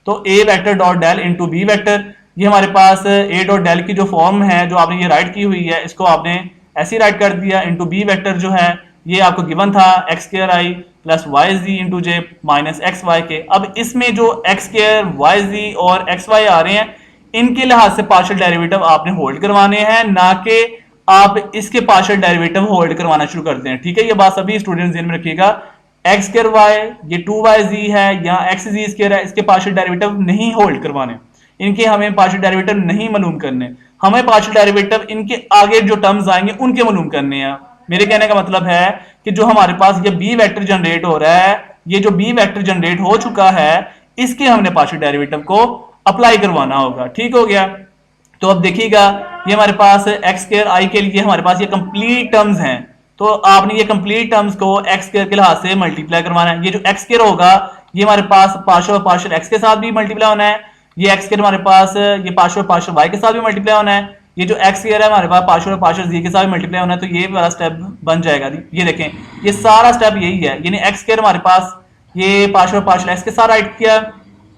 तो A vector dot del into B vector, ये हमारे पास ए डॉट डेल की जो फॉर्म है जो आपने ये राइट की हुई है, इसको आपने ऐसे ही राइट कर दिया, इंटू बी वेक्टर जो है ये आपको गिवन था x square i plus y z into J minus x Y के। अब इसमें जो एक्स स्क्वायर वाई जी और एक्स वाई आ रहे हैं, इनके लिहाज से पार्शियल डेरिवेटिव आपने होल्ड करवाने हैं, ना कि आप इसके पार्शियल डेरिवेटिव होल्ड करवाना शुरू करते हैं, ठीक है। ये बात सभी स्टूडेंट्स ध्यान में रखिएगा, एक्स स्क्वायर वाई ये 2y है या एक्स जी स्क्वायर है, इसके पार्शियल डेरिवेटिव नहीं होल्ड करवाने, इनके हमें पार्शियल डेरिवेटिव नहीं मालूम करने, हमें पार्शियल डेरिवेटिव इनके आगे जो टर्म्स आएंगे उनके मालूम करने हैं। मेरे कहने का मतलब है कि जो हमारे पास ये बी वेक्टर जनरेट हो रहा है, ये जो बी वेक्टर जनरेट हो चुका है, इसके हमने पार्शियल डेरिवेटिव को अप्लाई करवाना होगा, ठीक हो गया। तो अब देखिएगा ये हमारे पास एक्स स्क्वायर आई के लिए हमारे पास ये कंप्लीट टर्म्स हैं, तो आपने ये कंप्लीट टर्म्स को एक्स स्क्वायर के लिहाज से मल्टीप्लाई करवाना है। ये जो एक्स स्क्वायर होगा ये हमारे पास पार्शियल और पार्शियल एक्स के साथ भी मल्टीप्लाई होना है, ये एक्स स्क्वायर हमारे पास ये पार्शियल और पार्शियल वाई के साथ भी मल्टीप्लाई होना है, ये जो एक्स स्क्वायर है हमारे पास पार्शियल और पार्शियल जी के साथ भी मल्टीप्लाई होना है। तो ये वाला स्टेप बन जाएगा, ये देखें ये सारा स्टेप यही है, यानी एक्स स्क्वायर हमारे पास ये पार्शियल और पार्शियल एक्स के साथ राइट किया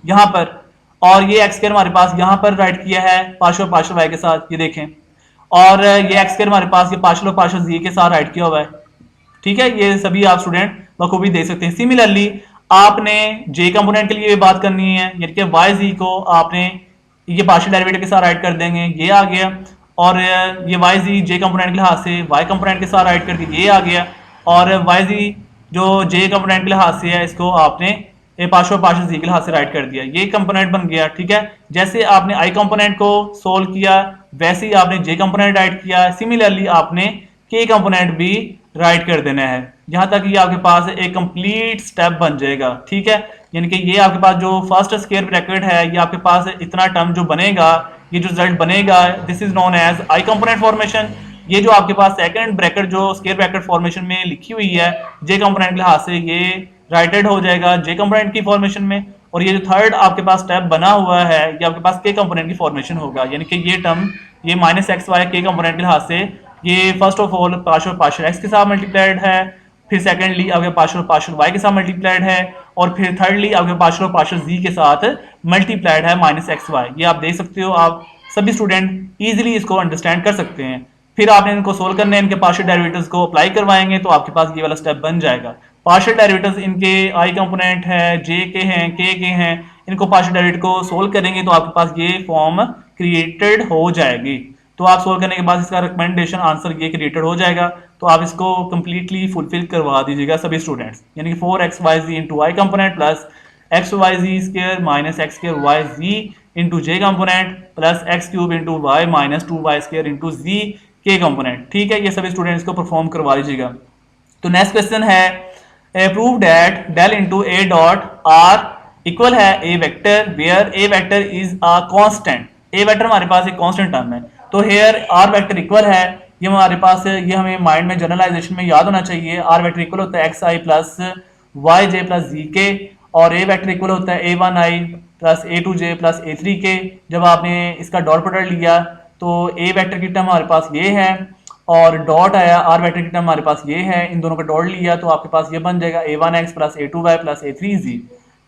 यहाँ पर, और ये एक्स स्क्वायर हमारे पास यहाँ पर राइट किया है पार्शियल और पार्शियल वाई के साथ, ये देखें, और ये एक्स स्क्वायर हमारे पास ये पार्शियल और पार्शियल जी के साथ राइट किया हुआ है, ठीक है। ये सभी आप स्टूडेंट बखूबी देख सकते हैं। सिमिलरली आपने जे कंपोनेंट के लिए बात करनी है, यानी कि वाई जी को आपने ये पार्शियल डेरिवेटिव के साथ राइट कर देंगे, ये आ गया, और ये वाई जी जे कंपोनेंट के लिहाज से वाई कंपोनेंट के साथ राइट करके ये आ गया, और वाई जी जो जे कंपोनेंट के लिहाज से है इसको आपने ए पार्शियल पार्शियल जी के लिहाज से राइट कर दिया, ये कंपोनेंट बन गया, ठीक है। जैसे आपने आई कंपोनेंट को सोल्व किया वैसे ही आपने जे कंपोनेंट राइट किया, सिमिलरली आपने के कंपोनेंट भी राइट कर देना है, यहां तक ये आपके पास एक कंप्लीट स्टेप बन जाएगा, ठीक है। यानी कि ये आपके पास जो फर्स्ट स्क्वायर ब्रैकेट है, ये आपके पास इतना टर्म जो बनेगा, ये जो रिजल्ट बनेगा, this is known as I component formation. ये जो आपके पास सेकंड ब्रैकेट जो स्क्वायर ब्रैकेट फॉर्मेशन में लिखी हुई है जे कंपोनेंट के लिहाज से, ये राइटेड हो जाएगा जे कंपोनेंट की फॉर्मेशन में, और ये जो थर्ड आपके पास स्टेप बना हुआ है ये आपके पास के कंपोनेंट की फॉर्मेशन होगा, यानी कि ये टर्म ये माइनस एक्स वाई के कंपोनेंट के लिहाज से ये first of all partial partial x के साथ मल्टीप्लाइड है, फिर सेकंडली आपके पार्शियल पार्शियल वाई के साथ मल्टीप्लाइड है, और फिर थर्डली आपके पार्शियल पार्शियल जी के साथ मल्टीप्लाइड है माइनस एक्स वाई। ये आप देख सकते हो, आप सभी स्टूडेंट इजीली इसको अंडरस्टैंड कर सकते हैं। फिर आपने इनको सोल्व करने इनके पार्शियल डेरिवेटिव्स को अप्लाई करवाएंगे तो आपके पास ये वाला स्टेप बन जाएगा। पार्शियल डेरिवेटिव्स इनके आई कंपोनेंट है, जे के हैं, के हैं, इनको पार्शियल डेरिवेटिव को सोल्व करेंगे तो आपके पास ये फॉर्म क्रिएटेड हो जाएगी। तो आप सोल्व करने के बाद इसका रिकमेंडेशन आंसर ये क्रिएटेड हो जाएगा, तो आप इसको कंप्लीटली फुलफिल करवा दीजिएगा सभी स्टूडेंट्स, यानी कि 4xyz into i component plus xyz square minus x square y z into j component plus x cube into y minus 2y square into z k component, ठीक है। ये सभी स्टूडेंट्स को परफॉर्म करवा लीजिएगा। तो नेक्स्ट क्वेश्चन है prove that del into A dot are equal है A vector where A vector is a constant. A vector हमारे पास एक कांस्टेंट टर्म है, तो हेयर आर वेक्टर इक्वल है, ये हमारे पास ये हमें माइंड में जनरलाइजेशन में याद होना चाहिए। आर वेक्टर इक्वल होता है x i plus Y j plus z के, और ए वेक्टर इक्वल होता है a1i plus a2j plus a3k। जब आपने इसका डॉट प्रोडक्ट लिया तो ए वेक्टर की टर्म हमारे पास ये है और डॉट आया आर वेक्टर की टर्म हमारे पास ये है, इन दोनों का डॉट लिया तो आपके पास ये बन जाएगा a1x plus a2y plus a3z।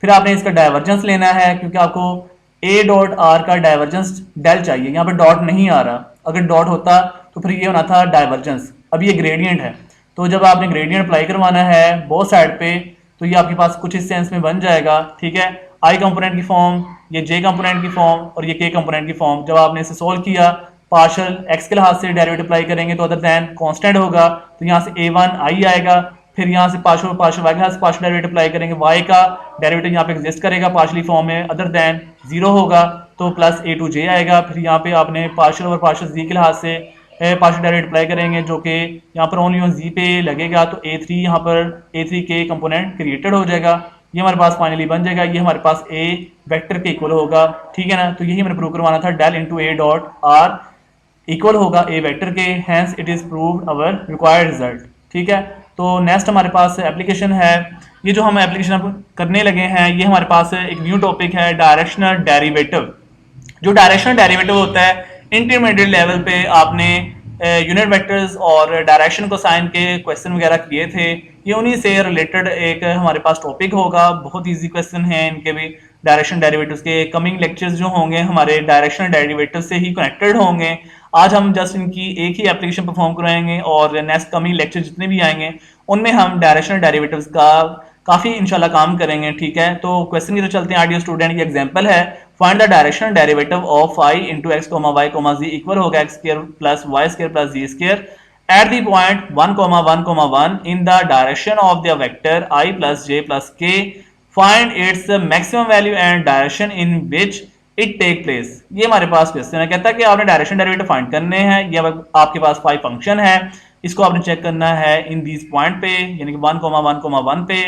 फिर आपने इसका डाइवर्जेंस लेना है क्योंकि आपको ए डॉट आर का डाइवर्जेंस डेल चाहिए, यहाँ पे डॉट नहीं आ रहा, अगर डॉट होता तो फिर ये होना था डाइवर्जेंस। अब ये ग्रेडियंट है तो जब आपने ग्रेडियंट अप्लाई करवाना है बोथ साइड पे तो ये आपके पास कुछ इस सेंस में बन जाएगा, ठीक है। आई कंपोनेंट की फॉर्म, ये जे कंपोनेंट की फॉर्म और ये के कंपोनेंट की फॉर्म। जब आपने इसे सोल्व किया पार्शियल एक्स के लिहाज से डेरिवेटिव अप्लाई करेंगे तो अदर देन कांस्टेंट होगा, तो यहाँ से a1 i आएगा। फिर यहाँ से पार्शियल पार्शियल वाई के लिहाज से पार्शियल डेरिवेटिव अप्लाई करेंगे, y का डेरिवेटिव यहाँ पे एग्जिस्ट करेगा पार्शियली फॉर्म में, अदर देन 0 होगा तो प्लस a2j आएगा। फिर यहाँ पे आपने पार्शियल और पार्शियल z के लिहाज से पार्शियल डेरिवेटिव अप्लाई करेंगे जो कि यहाँ पर ओनली ऑन z पे लगेगा, तो a3 यहाँ पर a3 के कंपोनेंट क्रिएटेड हो जाएगा। ये हमारे पास फाइनली बन जाएगा, ये हमारे पास a वेक्टर के इक्वल होगा, ठीक है ना। तो यही मैंने प्रूव करवाना था, del into a dot are equal होगा ए वेक्टर के, hence it is proved our required result, ठीक है। तो नेक्स्ट हमारे पास एप्लीकेशन है, ये जो हम एप्लीकेशन करने लगे हैं ये हमारे पास एक न्यू टॉपिक है डायरेक्शनल डेरिवेटिव। जो डायरेक्शनल डेरिवेटिव होता है इंटरमीडिएट लेवल पे आपने यूनिट वेक्टर्स और डायरेक्शन को साइन के क्वेश्चन वगैरह किए थे, ये उन्हीं से रिलेटेड एक हमारे पास टॉपिक होगा। बहुत इजी क्वेश्चन है इनके भी, डायरेक्शन डेरिवेटिव्स के। कमिंग लेक्चर्स जो होंगे हमारे डायरेक्शनल डेरिवेटिव से ही कनेक्टेड होंगे। आज हम जस्ट इनकी एक ही एप्लीकेशन परफॉर्म कराएंगे और नेक्स्ट कमिंग लेक्चर जितने भी आएंगे उनमें हम डायरेक्शनल डेरिवेटिव्स का काफी इंशाल्लाह काम करेंगे, ठीक है। तो क्वेश्चन की तो चलते हैं आर डी स्टूडेंट, ये एग्जांपल है, find the directional derivative of phi into x comma y comma z equal होगा x square plus y square plus z square at the point 1,1,1 in the direction of the vector i plus j plus k, find its maximum value and direction in which it take place. ये हमारे पास question है, कहता है कि आपने direction derivative find करने हैं। ये आपके पास फाई फंक्शन है, इसको आपने चेक करना है इन दिस पॉइंट पे, यानी कि 1,1,1 पे,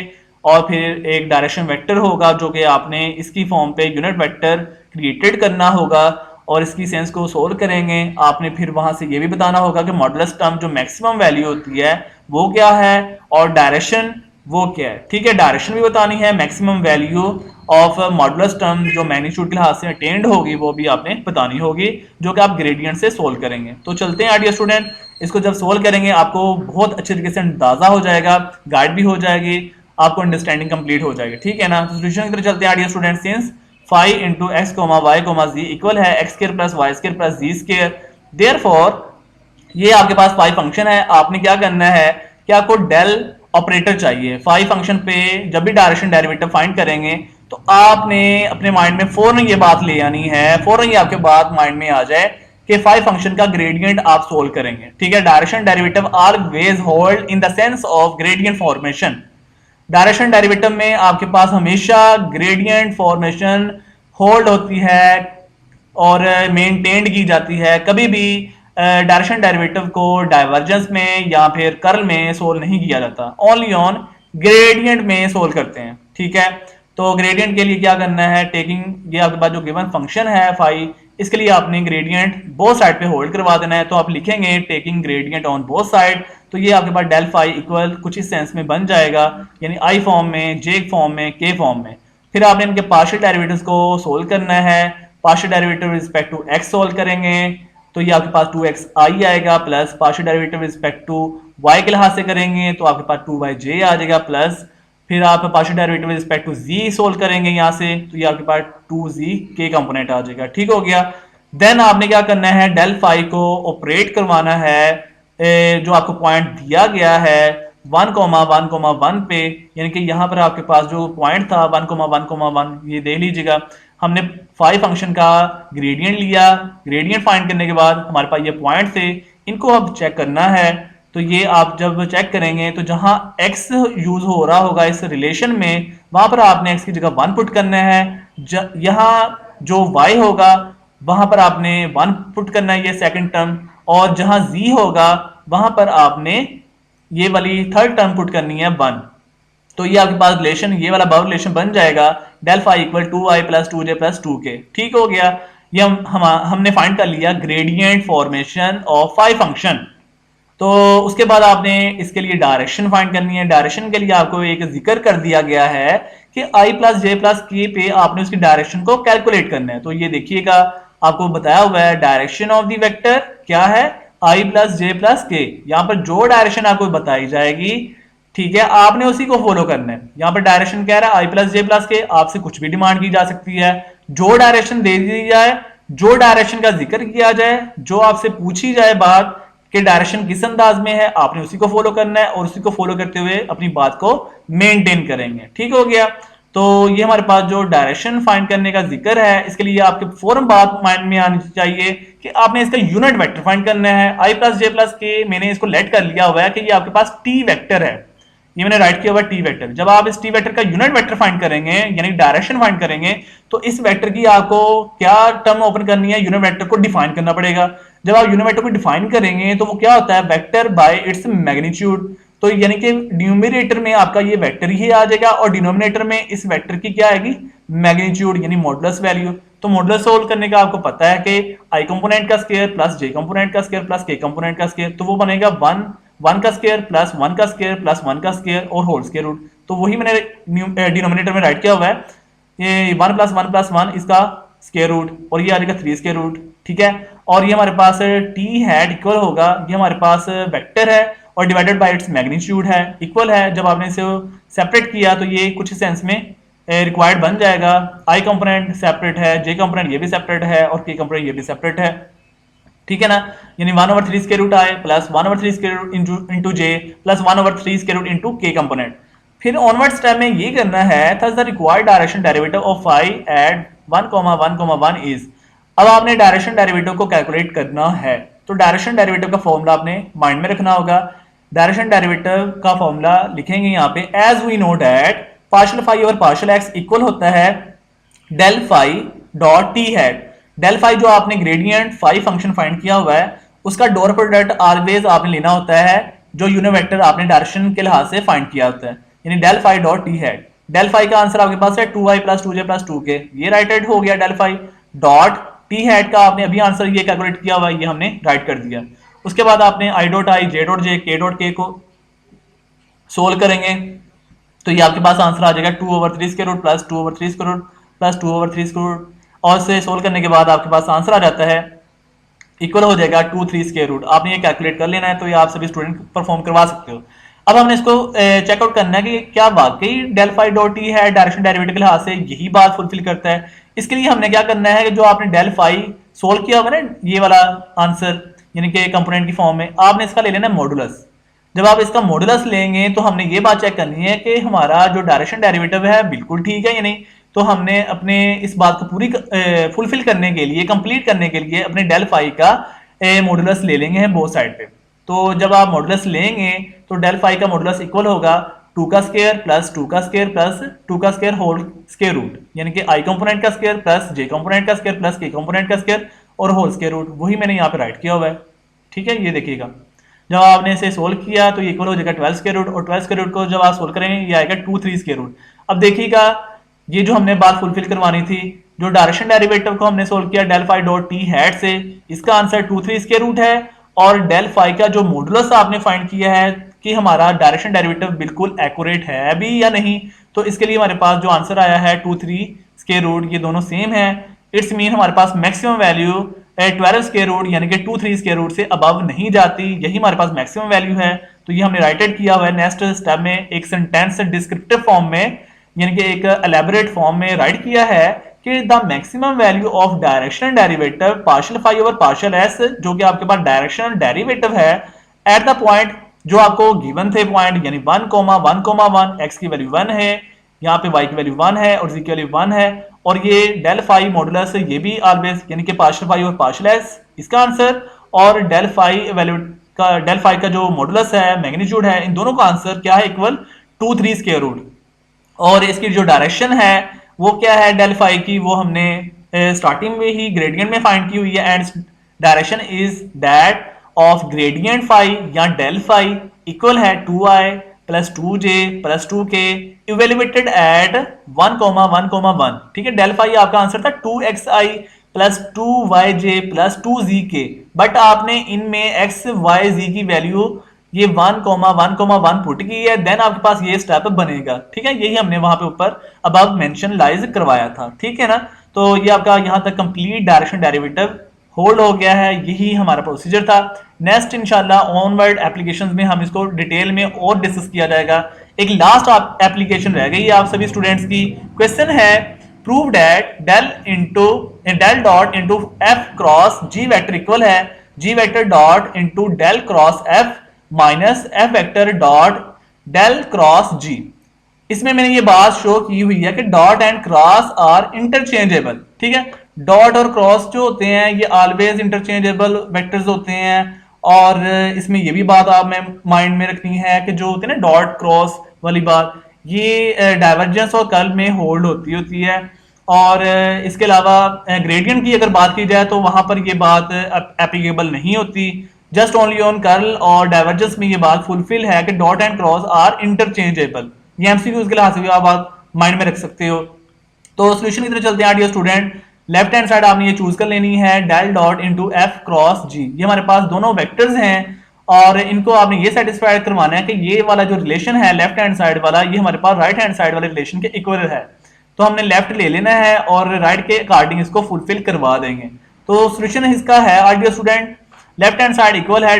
और फिर एक डायरेक्शन वेक्टर होगा जो कि आपने इसकी फॉर्म पे यूनिट वेक्टर क्रिएटेड करना होगा और इसकी सेंस को सोल्व करेंगे। आपने फिर वहां से ये भी बताना होगा कि मॉडुलस टर्म जो मैक्सिमम वैल्यू होती है वो क्या है और डायरेक्शन वो क्या है, ठीक है। डायरेक्शन भी बतानी है, maximum value of modulus term जो मैग्नीट्यूड के लिहाज से अटेंड होगी वो भी आपने बतानी होगी, जो कि आप ग्रेडियंट से सोल्व करेंगे। तो चलते हैं आइडिया स्टूडेंट, इसको जब सोल्व करेंगे आपको बहुत अच्छे तरीके से अंदाजा हो जाएगा, गाइड भी हो जाएगी, आपको अंडरस्टैंडिंग कंप्लीट हो जाएगी, ठीक है ना। तो सोल्यूशन की तरफ चलते हैं dear student. Since phi into x comma y comma z equal है x square plus y square plus z square, therefore ये आपके पास फाई फंक्शन है। आपने क्या करना है कि आपको डेल ऑपरेटर चाहिए फाई फंक्शन पे। जब भी डायरेक्शन डेरिवेटिव फाइंड करेंगे तो आपने अपने माइंड में फौरन ये बात ले आनी है, फौरन ये आपके बात माइंड में आ जाए कि फाई फंक्शन का ग्रेडियंट आप सोल्व करेंगे, ठीक है। Direction derivative always hold in the sense of gradient formation. Direction derivative में आपके पास हमेशा ग्रेडियंट फॉर्मेशन होल्ड होती है और मेंटेन्ड की जाती है। कभी भी डायरेक्शन डेरिवेटिव को डाइवर्जेंस में या फिर कर्ल में सोल्व नहीं किया जाता, ओनली ऑन ग्रेडियंट में सोल्व करते हैं, ठीक है। तो ग्रेडियंट के लिए क्या करना है, टेकिंग ये आपके पास जो गिवन फंक्शन है फाई, इसके लिए आपने ग्रेडियंट बोथ साइड पे होल्ड करवा देना है। तो आप लिखेंगे taking gradient on both side, तो ये आपके पास डेल फाई इक्वल कुछ इस सेंस में बन जाएगा, यानी आई फॉर्म में, जे फॉर्म में, के फॉर्म में। फिर आपने इनके पार्शियल डेरिवेटिव्स को सोल्व करना है। Partial derivative respect to X solve करेंगे तो ये आपके पास 2xi आएगा, plus partial derivative respect to y के लिहाज से करेंगे तो आपके पास 2yj आ जाएगा, प्लस फिर आप partial derivative respect to z solve करेंगे यहाँ से तो ये आपके पास 2z के कंपोनेंट आ जाएगा, ठीक हो गया। देन आपने क्या करना है, डेल फाई को ऑपरेट करवाना है जो आपको पॉइंट दिया गया है 1,1,1 पे, यानी कि यहाँ पर आपके पास जो पॉइंट था 1,1,1 ये देख लीजिएगा। हमने फाई फंक्शन का ग्रेडियंट लिया, ग्रेडियंट फाइंड करने के बाद हमारे पास ये पॉइंट थे, इनको अब चेक करना है। तो ये आप जब चेक करेंगे तो जहां x यूज हो रहा होगा इस रिलेशन में, वहां पर आपने x की जगह 1 पुट करना है। यहाँ जो y होगा वहां पर आपने 1 पुट करना है, ये सेकंड टर्म, और जहां z होगा वहां पर आपने ये वाली थर्ड टर्म पुट करनी है 1। तो ये आपके पास रिलेशन, ये वाला बाउंड रिलेशन बन जाएगा del phi equal 2i plus 2j plus 2k, ठीक हो गया। ये हमने फाइंड कर लिया gradient formation of phi function. तो उसके बाद आपने इसके लिए डायरेक्शन फाइंड करनी है। डायरेक्शन के लिए आपको एक जिक्र कर दिया गया है कि आई प्लस जे प्लस के पे आपने उसकी डायरेक्शन को कैलकुलेट करना है। तो ये देखिएगा आपको बताया हुआ है डायरेक्शन ऑफ द वेक्टर क्या है, आई प्लस जे प्लस के। यहाँ पर जो डायरेक्शन आपको बताई जाएगी, ठीक है, आपने उसी को फॉलो करना है। यहाँ पर डायरेक्शन कह रहा है आई प्लस जे प्लस के, आपसे कुछ भी डिमांड की जा सकती है, जो डायरेक्शन दे दी जाए, जो डायरेक्शन का जिक्र किया जाए, जो आपसे पूछी जाए बात कि डायरेक्शन किस अंदाज में है, आपने उसी को फॉलो करना है और उसी को फॉलो करते हुए अपनी बात को मेंटेन करेंगे। ठीक हो गया। तो ये हमारे पास जो डायरेक्शन फाइंड करने का जिक्र है, इसके लिए आपके फौरन बात माइंड में आनी चाहिए कि आपने इसका यूनिट वेक्टर फाइंड करना है। आई प्लस जे प्लस के मैंने इसको लेट कर लिया हुआ है कि ये आपके पास टी वेक्टर है, ये मैंने राइट किया हुआ टी वेक्टर। जब आप इस टी वेक्टर का यूनिट वेक्टर फाइंड करेंगे यानी डायरेक्शन फाइंड करेंगे, तो इस वेक्टर की आपको क्या टर्म ओपन करनी है, यूनिट वेक्टर को डिफाइन करना पड़ेगा। जब आप यूनिट वेक्टर को डिफाइन करेंगे तो वो क्या होता है, वेक्टर बाय इट्स मैग्नीट्यूड। तो यानी कि न्यूमरेटर में आपका ये वेक्टर ही आ जाएगा और डिनोमिनेटर में इस वेक्टर की क्या आएगी, मैग्नीट्यूड यानी मॉडुलस वैल्यू। तो मॉडुलस सोल्व करने का आपको पता है कि आई कंपोनेंट का स्क्वायर प्लस जे कंपोनेंट का स्क्वायर प्लस के कंपोनेंट का स्क्वायर, तो वो बनेगा वन का स्क्वायर प्लस वन का स्क्वायर प्लस वन का स्क्वायर और होल स्क्वायर रूट। तो वही मैंने डिनोमिनेटर में राइट किया हुआ है, ये वन प्लस वन इसका स्क्वायर रूट और ये आ जाएगा थ्री स्क्वायर रूट। ठीक है, और ये हमारे पास टी हैट इक्वल होगा, ये हमारे पास वेक्टर है और डिवाइडेड बाय इट्स मैग्नीट्यूड है, इक्वल है। जब आपने इसे सेपरेट किया तो ये कुछ सेंस में रिक्वायर्ड बन जाएगा। आई कंपोनेंट सेपरेट है, जे कंपोनेंट ये भी सेपरेट है और के कंपोनेंट ये भी सेपरेट है। ठीक है ना, यानी 1/3 square root I plus 1/3 square root into J plus 1/3 square root into K component. फिर ऑनवर्ड स्टेप में ये करना है, thus the required direction derivative of phi at 1,1,1 is. अब आपने डायरेक्शन डेरिवेटिव को कैलकुलेट करना है, तो डायरेक्शन डेरिवेटिव का फॉर्मूला आपने माइंड में रखना होगा। डायरेक्शन डेरिवेटिव का फॉर्मूला लिखेंगे यहाँ पे, as we know that partial phi over partial X equal होता है del phi dot T hat. Del phi जो आपने ग्रेडियंट फाई फंक्शन फाइंड किया हुआ है, उसका डॉट प्रोडक्ट ऑलवेज आपने लेना होता है जो यूनिट वेक्टर आपने डायरेक्शन के लिहाज से फाइंड किया होता है, यानी del phi dot T hat. Del phi का आंसर आपके पास है 2i plus 2j plus 2k, ये राइट हैंड हो गया। Del phi dot T hat का आपने अभी आंसर ये कैलकुलेट किया हुआ है, ये हमने राइट कर दिया। उसके बाद आपने I dot I, J dot J, के डॉट के को सोल्व करेंगे तो ये आपके पास आंसर आ जाएगा 2/3 square root plus 2/3 square root plus 2/3 square root, और से सोल्व करने के बाद आपके पास आंसर आ जाता है इक्वल हो जाएगा 2/3 स्क्वायर रूट। आपने ये कैलकुलेट कर लेना है, तो ये आप सभी स्टूडेंट परफॉर्म करवा सकते हो। अब हमने इसको चेकआउट करना है कि क्या वाकई डेल फाई डॉट टी है डायरेक्शन डेरिवेटिव के लिहाज से यही बात फुलफिल करता है। इसके लिए हमने क्या करना है कि जो आपने डेल फाई सोल्व किया होगा ना, ये वाला आंसर यानी कि कंपोनेंट की फॉर्म में, आपने इसका ले लेना है मॉडुलस। जब आप इसका मॉडुलस लेंगे तो हमने ये बात चेक करनी है कि हमारा जो डायरेक्शन डेरिवेटिव है बिल्कुल ठीक है या नहीं। तो हमने अपने इस बात को पूरी फुलफिल करने के लिए, कंप्लीट करने के लिए अपने डेल फाई का मॉडुलस ले लेंगे हैं बोथ साइड पे। तो जब आप मॉडुलस लेंगे तो डेल फाई का मॉडुलस इक्वल होगा 2 का स्क्वायर प्लस 2 का स्क्वायर प्लस 2 का स्क्वायर होल स्क्वायर रूट, यानी कि आई कंपोनेंट का स्क्वायर प्लस जे कंपोनेंट का स्क्वायर प्लस के कंपोनेंट का स्क्वायर और होल स्क्वायर रूट। वही मैंने यहाँ पे राइट किया हुआ है। ठीक है, ये देखिएगा जब आपने इसे सोल्व किया तो ये इक्वल हो जाएगा 12 स्क्वायर रूट, और 12 स्क्वायर रूट को जब आप सोल्व करेंगे ये आएगा 2/3 स्क्वायर रूट। अब देखिएगा ये जो हमने बात फुलफिल करवानी थी, जो डायरेक्शन डेरिवेटिव को हमने सोल्व किया del phi dot T hat से, इसका आंसर 2/3 स्क्वायर रूट है। और डेल फाई का जो मॉडुलस आपने फाइंड किया है कि हमारा डायरेक्शन डेरिवेटिव बिल्कुल एक्यूरेट है भी या नहीं, तो इसके लिए हमारे पास जो आंसर आया है 2/3 स्क्वायर रूट, ये दोनों सेम है। इट्स मीन हमारे पास मैक्सिमम वैल्यू 12 स्क्वायर रूट यानी कि 2/3 स्क्वायर रूट से अबव नहीं जाती, यही हमारे पास मैक्सिमम वैल्यू है। तो ये हमने राइटेड किया हुआ है। नेक्स्ट स्टेप में एक सेंटेंस डिस्क्रिप्टिव फॉर्म में यानी कि एक एलैबोरेट फॉर्म में राइट किया है कि the maximum value of directional derivative partial phi over partial S, जो कि आपके पास डायरेक्शनल डेरिवेटिव है एट द पॉइंट जो आपको गिवन थे पॉइंट, यानी 1,1,1, एक्स की वैल्यू 1 है, यहाँ पे y की वैल्यू 1 है और z की वैल्यू 1 है, और ये डेल फाई मॉडुलस ये भी ऑलवेज यानी कि पार्शियल फाई और पार्शियल एस इसका आंसर, और डेल फाई का जो मॉडुलस है मैग्नीट्यूड है, इन दोनों का आंसर क्या है इक्वल 2/3 स्क्वायर रूट। और इसकी जो डायरेक्शन है वो क्या है डेल फाई की, वो हमने स्टार्टिंग में ही ग्रेडियंट में फाइंड की हुई है, and direction is that of gradient phi या डेल फाई इक्वल है 2i plus 2j plus 2k evaluated eight 1,1,1। ठीक है, डेल फाई आपका आंसर था 2xi plus 2yj plus 2zk, but आपने इनमें x y z की वैल्यू ये 1,1,1 पुट की है, देन आपके पास ये स्टेप बनेगा। ठीक है, यही हमने वहां पे ऊपर अब मेंशनलाइज करवाया था। ठीक है ना, तो ये आपका यहाँ तक कंप्लीट डायरेक्शन डेरिवेटिव होल्ड हो गया है, यही हमारा प्रोसीजर था। नेक्स्ट इंशाल्लाह ऑनवर्ड एप्लीकेशंस में हम इसको डिटेल में और डिस्कस किया जाएगा। एक लास्ट एप्लीकेशन रह गई आप सभी स्टूडेंट्स की। क्वेश्चन है prove that del dot into f cross g vector equal है g vector dot into del cross f minus f vector dot del cross g. इसमें मैंने ये बात शो की हुई है कि dot and cross are interchangeable. ठीक है, डॉट और क्रॉस जो होते हैं ये ऑलवेज इंटरचेंजेबल वेक्टर्स होते हैं। और इसमें ये भी बात आप में माइंड में रखनी है कि जो होती है ना डॉट क्रॉस वाली बात, ये डाइवर्जेंस और कर्ल में होल्ड होती है। और इसके अलावा ग्रेडियंट की अगर बात की जाए तो वहां पर ये बात एप्लीकेबल नहीं होती। जस्ट ओनली ऑन कर्ल और डाइवर्जेंस में ये बात फुलफिल है कि dot and cross are interchangeable. ये एमसीक्यूज के लिहाज से भी आप माइंड में रख सकते हो। तो सोल्यूशन की तरफ चलते हैं dear student. Left hand side आपने ये चूज कर लेनी है del dot into f cross g. ये हमारे पास दोनों वेक्टर्स हैं और इनको आपने ये सेटिस्फाइड करवाना है कि ये वाला जो रिलेशन है लेफ्ट हैंड साइड वाला, ये हमारे पास राइट हैंड साइड वाले रिलेशन के इक्वल है। तो हमने लेफ्ट ले लेना है और राइट के अकॉर्डिंग इसको फुलफिल करवा देंगे। तो सोल्यूशन इसका है dear student, left hand side equal है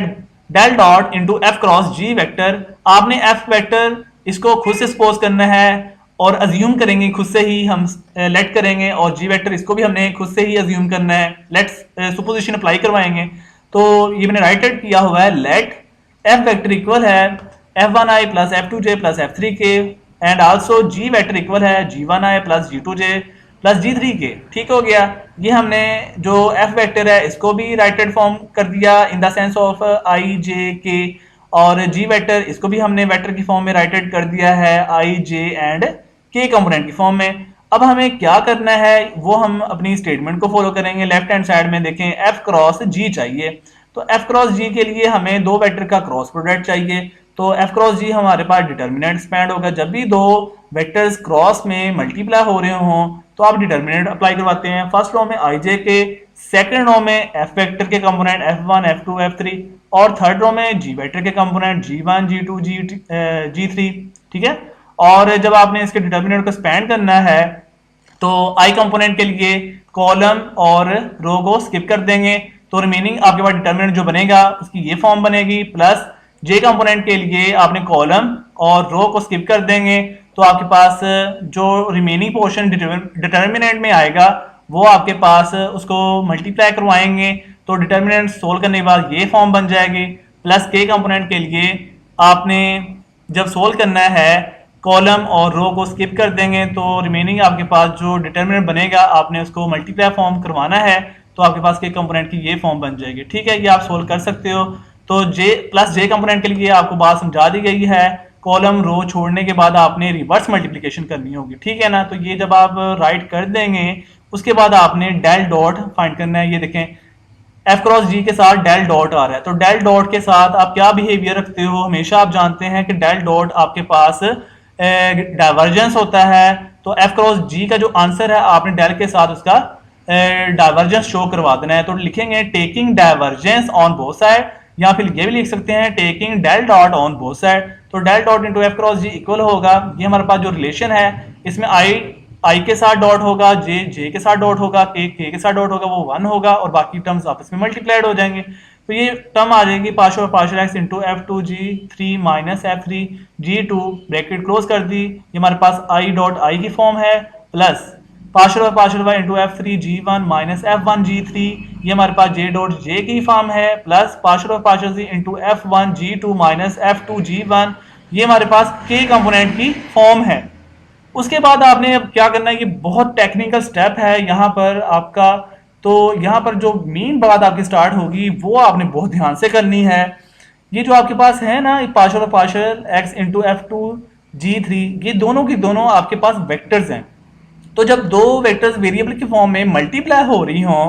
del dot into f cross g vector. आपने एफ वेक्टर इसको खुद से सपोज करना है और अज्यूम करेंगे खुद से ही हम लेट करेंगे, और जी वेक्टर इसको भी हमने खुद से ही अज्यूम करना है। लेट्स सुपोजिशन अप्लाई करवाएंगे। तो ये मैंने राइट हैंड किया हुआ है, लेट एफ वेक्टर इक्वल है f1i plus f2j plus f3k and also G vector equal है g1i plus g2j plus g3k। ठीक हो गया। ये हमने जो f वेक्टर है इसको भी राइट हैंड फॉर्म कर दिया in the sense of i j k, और g वेक्टर इसको भी हमने वेक्टर की फॉर्म में राइट हैंड कर दिया है i j and k component की फॉर्म में। अब हमें क्या करना है वो हम अपनी स्टेटमेंट को फॉलो करेंगे। लेफ्ट हैंड साइड में देखें f क्रॉस g चाहिए, तो f क्रॉस g के लिए हमें दो वेक्टर का क्रॉस प्रोडक्ट चाहिए। तो f क्रॉस g हमारे पास डिटर्मिनेंट एक्सपैंड होगा। जब भी दो वेक्टर्स क्रॉस में मल्टीप्लाई हो रहे हों तो आप डिटर्मिनेंट अप्लाई करवाते हैं। फर्स्ट रो में i j के, सेकंड रो में f वेक्टर के कंपोनेंट f1 f2 f3 और थर्ड रो में g वेक्टर के कंपोनेंट g1 g2 g3। ठीक है, और जब आपने इसके डिटर्मिनेंट को स्पैंड करना है तो i कंपोनेंट के लिए कॉलम और रो को स्किप कर देंगे, तो रिमेनिंग आपके पास डिटर्मिनेंट जो बनेगा उसकी ये फॉर्म बनेगी। प्लस j कंपोनेंट के लिए आपने कॉलम और रो को स्किप कर देंगे, तो आपके पास जो रिमेनिंग पोर्शन डिटर्मिनेंट में आएगा वो आपके पास उसको मल्टीप्लाई करवाएंगे, तो डिटर्मिनेंट सोल्व करने के बाद ये फॉर्म बन जाएगी। प्लस k कंपोनेंट के लिए आपने जब सोल्व करना है कॉलम और रो को स्किप कर देंगे, तो रिमेनिंग आपके पास जो डिटर्मिनेंट बनेगा आपने उसको मल्टीप्लाई फॉर्म करवाना है, तो आपके पास के कंपोनेंट की ये फॉर्म बन जाएगी। ठीक है, ये आप सोल्व कर सकते हो। तो जे प्लस जे कंपोनेंट के लिए आपको बात समझा दी गई है। कॉलम रो छोड़ने के बाद आपने रिवर्स मल्टीप्लिकेशन करनी होगी। ठीक है ना, तो ये जब आप राइट कर देंगे उसके बाद आपने डेल डॉट फाइंड करना है। ये देखें एफ क्रॉस जी के साथ डेल डॉट आ रहा है, तो डेल डॉट के साथ आप क्या बिहेवियर रखते हो, हमेशा आप जानते हैं कि डेल डॉट आपके पास डाइवर्जेंस होता है। तो एफ क्रॉस जी का जो आंसर है आपने डेल के साथ उसका डाइवर्जेंस शो करवा देना है। तो लिखेंगे taking divergence on both side, या फिर ये भी लिख सकते हैं taking del dot on both side. तो del dot into f cross g equal होगा, ये हमारे पास जो रिलेशन है इसमें आई के साथ डॉट होगा, जे के साथ डॉट होगा, के साथ डॉट होगा, वो 1 होगा और बाकी टर्म्स आपस में मल्टीप्लाइड हो जाएंगे। तो ये टर्म आ जाएगी partial x into f2g3 minus f3 g2 bracket close कर दी। ये हमारे पास i डॉट आई की फॉर्म है, plus partial Y into f3g1 minus f1 g3, ये हमारे पास j डॉट j की फॉर्म है, plus partial z into f1 g2 minus f2 g1, ये हमारे पास k कंपोनेंट की फॉर्म है। उसके बाद आपने अब क्या करना है, ये बहुत टेक्निकल स्टेप है यहाँ पर आपका। तो यहाँ पर जो मेन बात आपकी स्टार्ट होगी वो आपने बहुत ध्यान से करनी है। ये जो आपके पास है ना partial x into f2 g3, ये दोनों की दोनों आपके पास वेक्टर्स हैं। तो जब दो वेक्टर्स वेरिएबल की फॉर्म में मल्टीप्लाई हो रही हों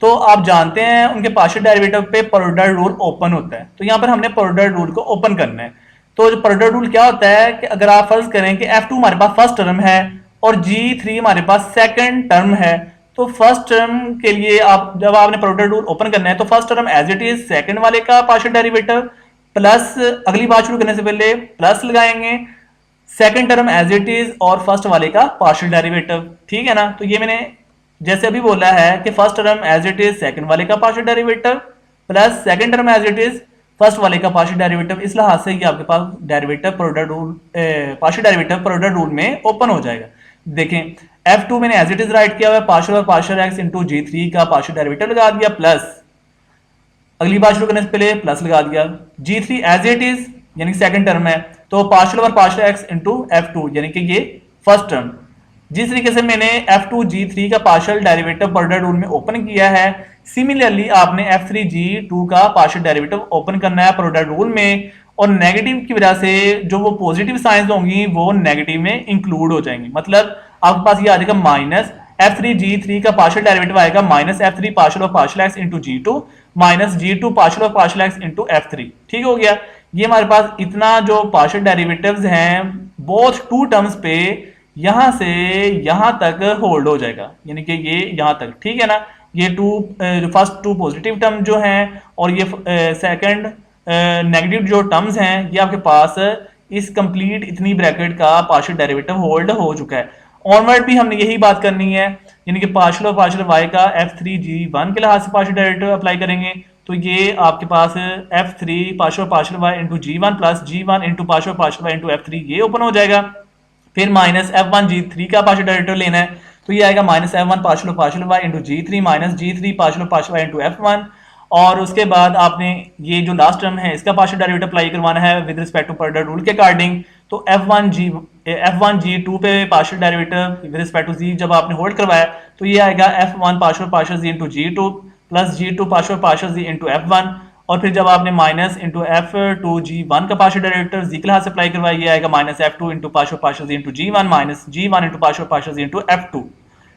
तो आप जानते हैं उनके पार्शियल डेरिवेटिव पे प्रोडक्ट रूल ओपन होता है। तो यहाँ पर हमने प्रोडक्ट रूल को ओपन करना है। तो जो प्रोडक्ट रूल क्या होता है कि अगर आप फर्ज करें कि f2 हमारे पास फर्स्ट टर्म है और g3 हमारे पास सेकंड टर्म है, तो फर्स्ट टर्म के लिए आप जब आपने प्रोडक्ट रूल ओपन करना है तो first term as it is second वाले का पार्शियल डेरिवेटिव प्लस, अगली बात शुरू करने से पहले प्लस लगाएंगे second term as it is और फर्स्ट वाले का पार्शियल डेरिवेटिव, ठीक है ना। तो ये मैंने जैसे अभी बोला है कि first term as it is second वाले का partial derivative plus second term as it is first वाले का पार्शियल डेरिवेटिव, इस लिहाज से ये आपके पास derivative product rule, partial derivative product rule में ओपन हो जाएगा। देखें F2 मैंने एज इट इज राइट किया हुआ है, पार्शियल और पार्शियल एक्स इंटू G3 का पार्शियल डेरिवेटिव लगा दिया, प्लस अगली बात शुरू करने से पहले प्लस लगा दिया, G3 एज इट इज यानी सेकंड टर्म है, तो पार्शियल और पार्शियल एक्स इंटू F2 यानी कि ये फर्स्ट टर्म। जिस तरीके से मैंने F2 G3 का पार्शियल डेरिवेटिव प्रोडक्ट रूल में ओपन किया है, सिमिलरली आपने F3 G2 का पार्शियल डेरिवेटिव ओपन करना है प्रोडक्ट रूल में, और नेगेटिव की वजह से जो वो पॉजिटिव साइंस होंगी वो नेगेटिव में इंक्लूड हो जाएंगी। मतलब आपके पास ये आ जाएगा माइनस F3 G3 का पार्शियल डेरिवेटिव आएगा माइनस F3 पार्शियल और partial x into G2 minus G2 partial और पार्शियल एक्स इंटू F3, ठीक हो गया। ये हमारे पास इतना जो पार्शियल डेरिवेटिव्स हैं बोथ टू टर्म्स पे यहां से यहां तक होल्ड हो जाएगा, यानी कि ये यहां तक, ठीक है ना। ये फर्स्ट टू पॉजिटिव टर्म जो हैं और ये सेकंड नेगेटिव जो टर्म्स हैं, ये आपके पास इस कंप्लीट इतनी ब्रैकेट का पार्शियल डेरिवेटिव होल्ड हो चुका है। ऑनवर्ड भी हमने यही बात करनी है, यानी कि पार्शियल और पार्शियल वाई का F3 G1 के लिहाज से पार्शियल डेरिवेटिव अप्लाई करेंगे, तो ये आपके पास F3 partial partial Y into G1 plus G1 into partial partial Y into F3 ये ओपन हो जाएगा। फिर माइनस F1 G3 का पार्शियल डेरिवेटिव लेना है, तो ये आएगा minus F1 partial partial Y into G3 minus G3 partial partial Y into F1, और उसके बाद आपने ये जो लास्ट टर्म है इसका पार्शियल डेरिवेटिव अप्लाई करवाना है with respect to product rule के अकॉर्डिंग। तो F1 G2 पे partial derivative with respect to Z जब आपने होल्ड करवाया तो ये आएगा F1 partial partial Z into G2 plus G2 partial partial Z into F1, और फिर जब आपने माइनस इंटू F2 G1 का पार्शियल डेरिवेटिव Z के लिहाज से अप्लाई करवाया, ये आएगा minus F2 into partial partial Z into G1 minus G1 into partial partial Z into F2,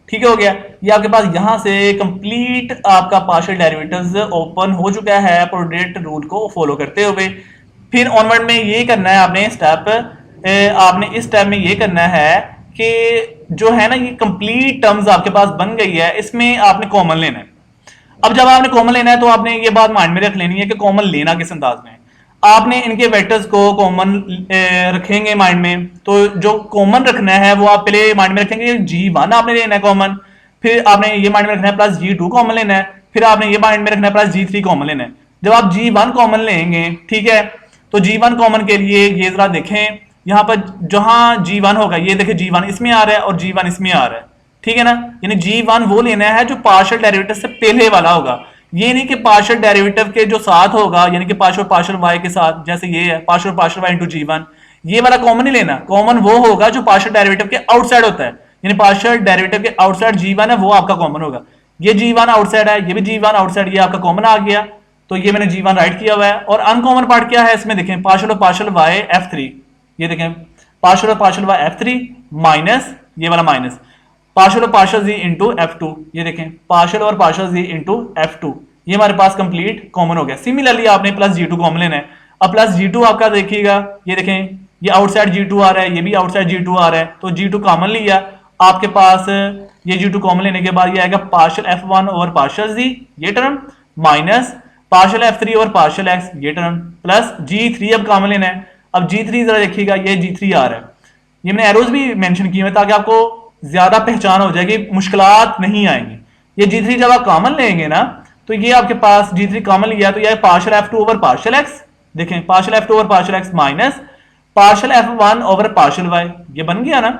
ठीक हो गया। ये आपके पास यहां से कंप्लीट आपका पार्शियल डेरिवेटिव्स ओपन हो चुका है प्रोडक्ट रूल को फॉलो करते हुए। फिर ऑनवर्ड में ये करना है आपने स्टेप, आपने इस स्टेप में ये करना है कि जो है ना ये कंप्लीट टर्म्स आपके पास बन गई है, इसमें आपने कॉमन लेना है। अब जब आपने कॉमन लेना है तो आपने ये बात माइंड में रख लेनी है कि कॉमन लेना किस अंदाज में है। आपने इनके वेक्टर्स को कॉमन रखेंगे माइंड में, तो जो कॉमन रखना है वो आप पहले माइंड में रखेंगे G1 आपने लेना है कॉमन, फिर आपने ये माइंड में रखना है प्लस G2 कॉमन लेना है, फिर आपने ये माइंड में रखना है प्लस G3 कॉमन लेना है। जब आप G1 कॉमन लेंगे, ठीक है, तो G1 कॉमन के लिए ये जरा देखें, यहाँ पर जहां G1 होगा ये देखें G1 इसमें आ रहा है और G1 इसमें आ रहा है, ठीक है ना। यानी G1 वो लेना है जो पार्शियल डेरिवेटिव से पहले वाला होगा, ये नहीं कि पार्शियल डेरिवेटिव के जो साथ होगा, यानी कि पार्शियल पार्शियल वाई के साथ, जैसे ये है partial partial Y into G1, ये वाला कॉमन नहीं लेना। कॉमन वो होगा जो पार्शियल डेरिवेटिव के आउटसाइड होता है, यानी पार्शियल डेरिवेटिव के आउटसाइड G1 है वो आपका कॉमन होगा। ये G1 आउटसाइड है, ये भी G1 आउटसाइड, ये आपका कॉमन आ गया, तो ये मैंने G1 राइट किया हुआ है। और अनकॉमन पार्ट क्या है इसमें देखें, पार्शियल और पार्शियल वाई F3, ये देखें पार्शियल और पार्शियल वाई F3 माइनस ये वाला माइनस पार्शियल और पार्शियल Z इंटू F2, ये देखें पार्शियल और पार्शियल Z इंटू F2, ये हमारे पास कंप्लीट कॉमन हो गया। सिमिलरली आपने प्लस G2 कॉमन लेना है। अब प्लस G2 आपका देखिएगा, ये देखें ये आउटसाइड G2 आ रहा है, ये भी आउटसाइड G2 आ रहा है, तो G2 कॉमन लिया आपके पास, ये G2 कॉमन लेने के बाद ये आएगा partial F1 over partial Z ये term minus partial F3 over partial X ये टर्म प्लस G3 अब कॉमन लेना है। अब G3 जरा देखिएगा, ये G3 आ रहा है, ये मैंने एरोज भी मेंशन किए हैं ताकि आपको ज्यादा पहचान हो जाएगी, मुश्किलात नहीं आएंगी। ये G3 जब आप कॉमन लेंगे ना तो ये आपके पास G3 कॉमन लिया तो ये partial F2 over partial X, देखें partial F2 over partial X minus partial F1 over partial Y, ये बन गया ना।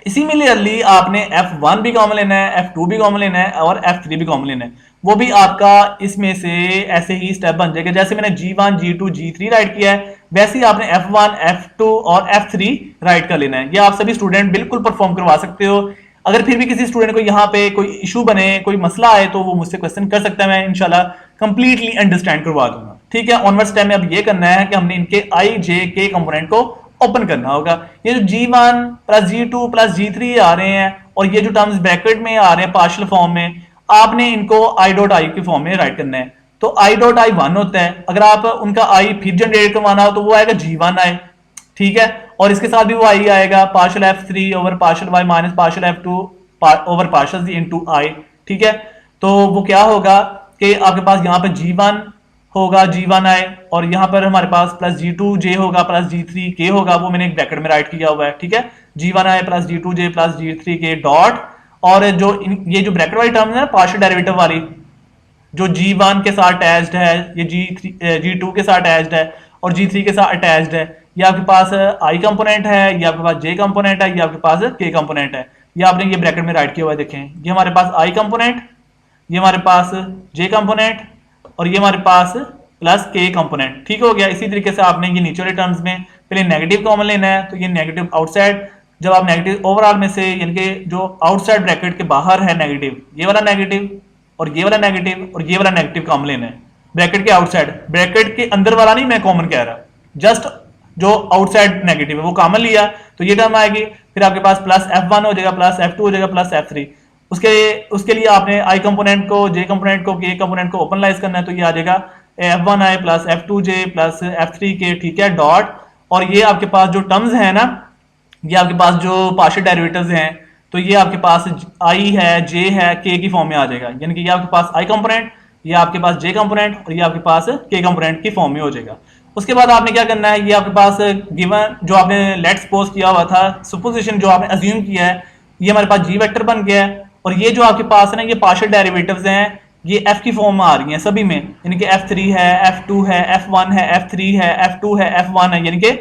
इसीलिए आपने F1 भी कॉमन लेना है, F2 भी कॉमन लेना है और F3 भी कॉमन लेना है, वो भी आपका इसमें से ऐसे ही स्टेप बन जाएगा। जैसे मैंने G1 G2 G3 राइट किया है वैसे ही आपने F1 F2 और F3 राइट कर लेना है। ये आप सभी स्टूडेंट बिल्कुल परफॉर्म करवा सकते हो। अगर फिर भी किसी स्टूडेंट को यहाँ पे कोई इशू बने, कोई मसला आए तो वो मुझसे क्वेश्चन कर सकता है, मैं इंशाल्लाह कंप्लीटली अंडरस्टैंड करवा दूंगा। ठीक है, ऑनवर्ड स्टेप में अब ये करना है कि हमने इनके I J K कंपोनेंट को ओपन करना होगा। ये जो G1 plus G2 plus G3 आ रहे हैं और ये जो टर्म्स ब्रैकेट में आ रहे हैं पार्शियल फॉर्म में, आपने इनको I डॉट I के फॉर्म में राइट करना है। तो I डॉट I 1 होता है, अगर आप उनका I फिर जनरेट करवाना हो तो वो आएगा G1 I, ठीक है, और इसके साथ भी वो I आएगा partial F3 over partial Y minus partial F2 over partial Z into I, ठीक है। तो वो क्या होगा कि आपके पास यहाँ पे G1 होगा G1i, और यहाँ पर हमारे पास प्लस G2j होगा प्लस G3k होगा, वो मैंने एक ब्रैकेट में राइट किया हुआ है, ठीक है। G1i plus G2j plus G3k dot, और जो ये जो ब्रैकेट वाली टर्म है पार्शियल डेरिवेटिव वाली, जो G1 के साथ अटैच्ड है, ये G2 के साथ अटैच्ड है और G3 के साथ अटैच्ड है, ये आपके पास I कंपोनेंट है, ये आपके पास J कंपोनेंट है, ये आपके पास K कंपोनेंट है। ये आपने ये ब्रैकेट में राइट किया हुआ है, देखें ये हमारे पास I कंपोनेंट, ये हमारे पास J कंपोनेंट और ये हमारे पास प्लस K कंपोनेंट, ठीक हो गया। इसी तरीके से आपने ये नीचे वाले टर्म्स में पहले नेगेटिव कॉमन लेना है, तो ये नेगेटिव आउटसाइड, जब आप नेगेटिव ओवरऑल में से यानी कि जो आउटसाइड ब्रैकेट के बाहर है नेगेटिव, ये वाला नेगेटिव और ये वाला नेगेटिव और ये वाला नेगेटिव कॉमन लेना है ब्रैकेट के आउटसाइड, ब्रैकेट के अंदर वाला नहीं मैं कॉमन कह रहा, जस्ट जो आउटसाइड नेगेटिव है वो कॉमन लिया, तो ये टर्म आएगी। फिर आपके पास प्लस F1 हो जाएगा, प्लस F2 हो जाएगा, प्लस F3। उसके लिए आपने I कंपोनेंट को, J कंपोनेंट को, K कंपोनेंट को ओपनलाइज करना है, तो ये आ जाएगा F1i plus F2j plus F3k, ठीक है, डॉट। और ये आपके पास जो टर्म्स है ना, ये आपके पास जो पार्शियल डेरिवेटिव्स हैं, तो ये आपके पास I है, J है, K की फॉर्म में आ जाएगा, यानी कि ये आपके पास I कंपोनेंट, ये आपके पास J कंपोनेंट और ये आपके पास K कंपोनेंट की फॉर्म में हो जाएगा। उसके बाद आपने क्या करना है, ये आपके पास गिवन जो आपने लेट सपोज किया हुआ था, सुपोजिशन जो आपने अज्यूम किया है, ये हमारे पास G वेक्टर बन गया है, और ये जो आपके पास है ना, ये पार्शियल डेरिवेटिव्स हैं, ये F की फॉर्म में आ रही हैं सभी में, यानी कि F3 है, F2 है, F1 है, F3 है, F2 है, F1 है, यानी कि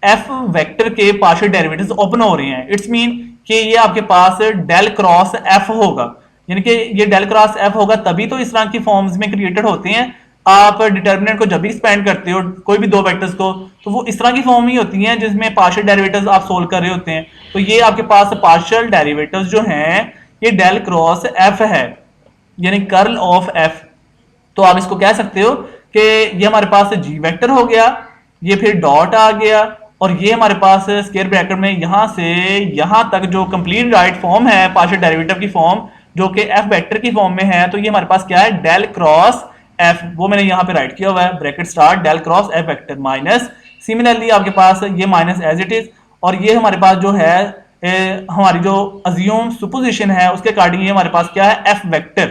F वेक्टर के पार्शियल डेरिवेटिव्स ओपन हो रहे हैं। इट्स मीन कि ये आपके पास डेल क्रॉस F होगा, यानी कि ये डेल क्रॉस F होगा, तभी तो इस तरह की फॉर्म्स में क्रिएटेड होते हैं। आप डिटर्मिनेंट को जब भी एक्सपेंड करते हो कोई भी दो वेक्टर्स को, तो वो इस तरह की फॉर्म ही होती हैं जिसमें पार्शियल डेरिवेटिव्स आप सोल्व कर रहे होते हैं। तो ये आपके पास पार्शियल डेरिवेटिव्स जो हैं, ये डेल क्रॉस F है, यानी कर्ल ऑफ F। तो आप इसको कह सकते हो कि ये हमारे पास G वेक्टर हो गया, ये फिर डॉट आ गया, और ये हमारे पास स्क्वायर ब्रैकेट में यहां से यहां तक जो कंप्लीट राइट फॉर्म है पार्शियल डेरिवेटिव की फॉर्म, जो कि F वेक्टर की फॉर्म में है, तो ये हमारे पास क्या है, डेल क्रॉस F, वो मैंने यहाँ पे राइट किया हुआ है, bracket start del cross F vector minus, similarly आपके पास ये माइनस एज इट इज, और ये हमारे पास जो है हमारी जो अज्यूम सुपोजिशन है उसके अकॉर्डिंग ये हमारे पास क्या है, F वेक्टर,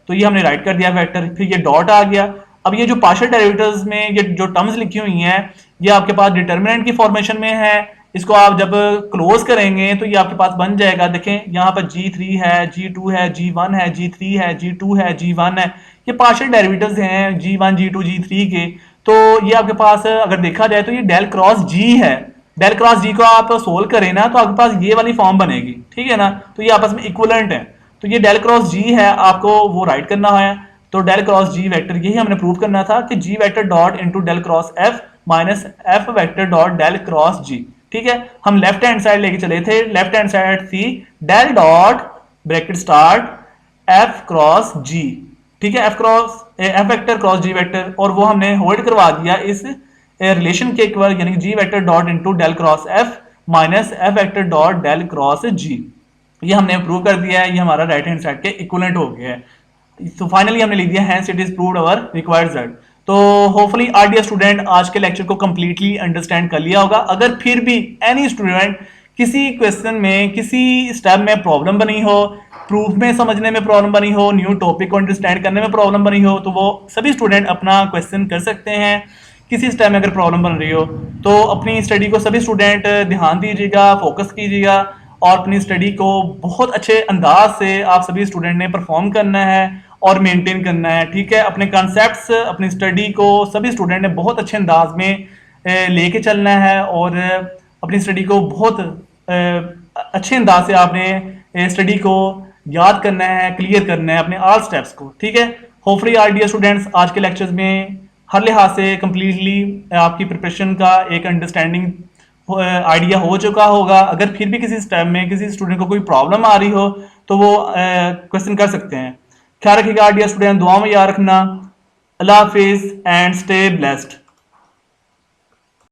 तो ये हमने राइट कर दिया वेक्टर। फिर ये डॉट आ गया। अब ये जो पार्शियल डेरिवेटिव्स में ये जो टर्म्स लिखी हुई हैं, ये आपके पास डिटर्मिनेंट की फॉर्मेशन में है, इसको आप जब क्लोज करेंगे तो ये आपके पास बन जाएगा, देखें यहाँ पर G3 है, G2 है, G1 है, G3 है, G2 है, G1 है, ये पार्शियल डेरिवेटिव्स हैं G1 G2 G3 के। तो ये आपके पास अगर देखा जाए तो ये डेल क्रॉस G है, डेल क्रॉस G को आप सोल्व करें ना तो आपके पास ये वाली फॉर्म बनेगी, ठीक है ना, तो ये आपस में इक्विवेलेंट है। तो ये डेल क्रॉस G है, आपको वो राइट करना है, तो डेल क्रॉस G वेक्टर यही हमने प्रूव करना था कि G vector dot into del cross F minus F vector dot del cross G, ठीक है। हम लेफ्ट हैंड साइड लेके चले थे, लेफ्ट हैंड साइड थी del dot bracket start F cross G, ठीक है, F vector cross G vector, और वो हमने होल्ड करवा दिया इस रिलेशन के इक्वल, यानी G vector dot into del cross F minus F vector dot del cross G, ये हमने प्रूव कर दिया है, ये हमारा राइट हैंड साइड के इक्विवेलेंट हो गया है। तो फाइनली हमने लिख दिया hence it is proved our required result. तो होपफुली आर डियर स्टूडेंट आज के लेक्चर को कंप्लीटली अंडरस्टैंड कर लिया होगा। अगर फिर भी एनी स्टूडेंट किसी क्वेश्चन में किसी स्टेप में प्रॉब्लम बनी हो, प्रूफ में समझने में प्रॉब्लम बनी हो, न्यू टॉपिक को अंडरस्टैंड करने में प्रॉब्लम बनी हो, तो वो सभी स्टूडेंट अपना क्वेश्चन कर सकते हैं। किसी स्टेप में अगर प्रॉब्लम बन रही हो तो अपनी स्टडी को सभी स्टूडेंट ध्यान दीजिएगा, फोकस कीजिएगा, और अपनी स्टडी को बहुत अच्छे अंदाज से आप सभी स्टूडेंट ने परफॉर्म करना है और मेंटेन करना है, ठीक है। अपने कॉन्सेप्ट्स, अपनी स्टडी को सभी स्टूडेंट ने बहुत अच्छे अंदाज में लेके चलना है, और अपनी स्टडी को बहुत अच्छे अंदाज से आपने स्टडी को याद करना है, क्लियर करना है अपने ऑल स्टेप्स को, ठीक है। होपफुली आर डियर स्टूडेंट्स आज के लेक्चर्स में हर लिहाज से कम्प्लीटली आपकी प्रिपरेशन का एक अंडरस्टैंडिंग आइडिया हो चुका होगा। अगर फिर भी किसी स्टेप में किसी स्टूडेंट को कोई प्रॉब्लम आ रही हो तो वो क्वेश्चन कर सकते हैं। ख्याल रखिएगा डियर स्टूडेंट, दुआ में याद रखना। अल्लाह हाफिज एंड स्टे ब्लेस्ड।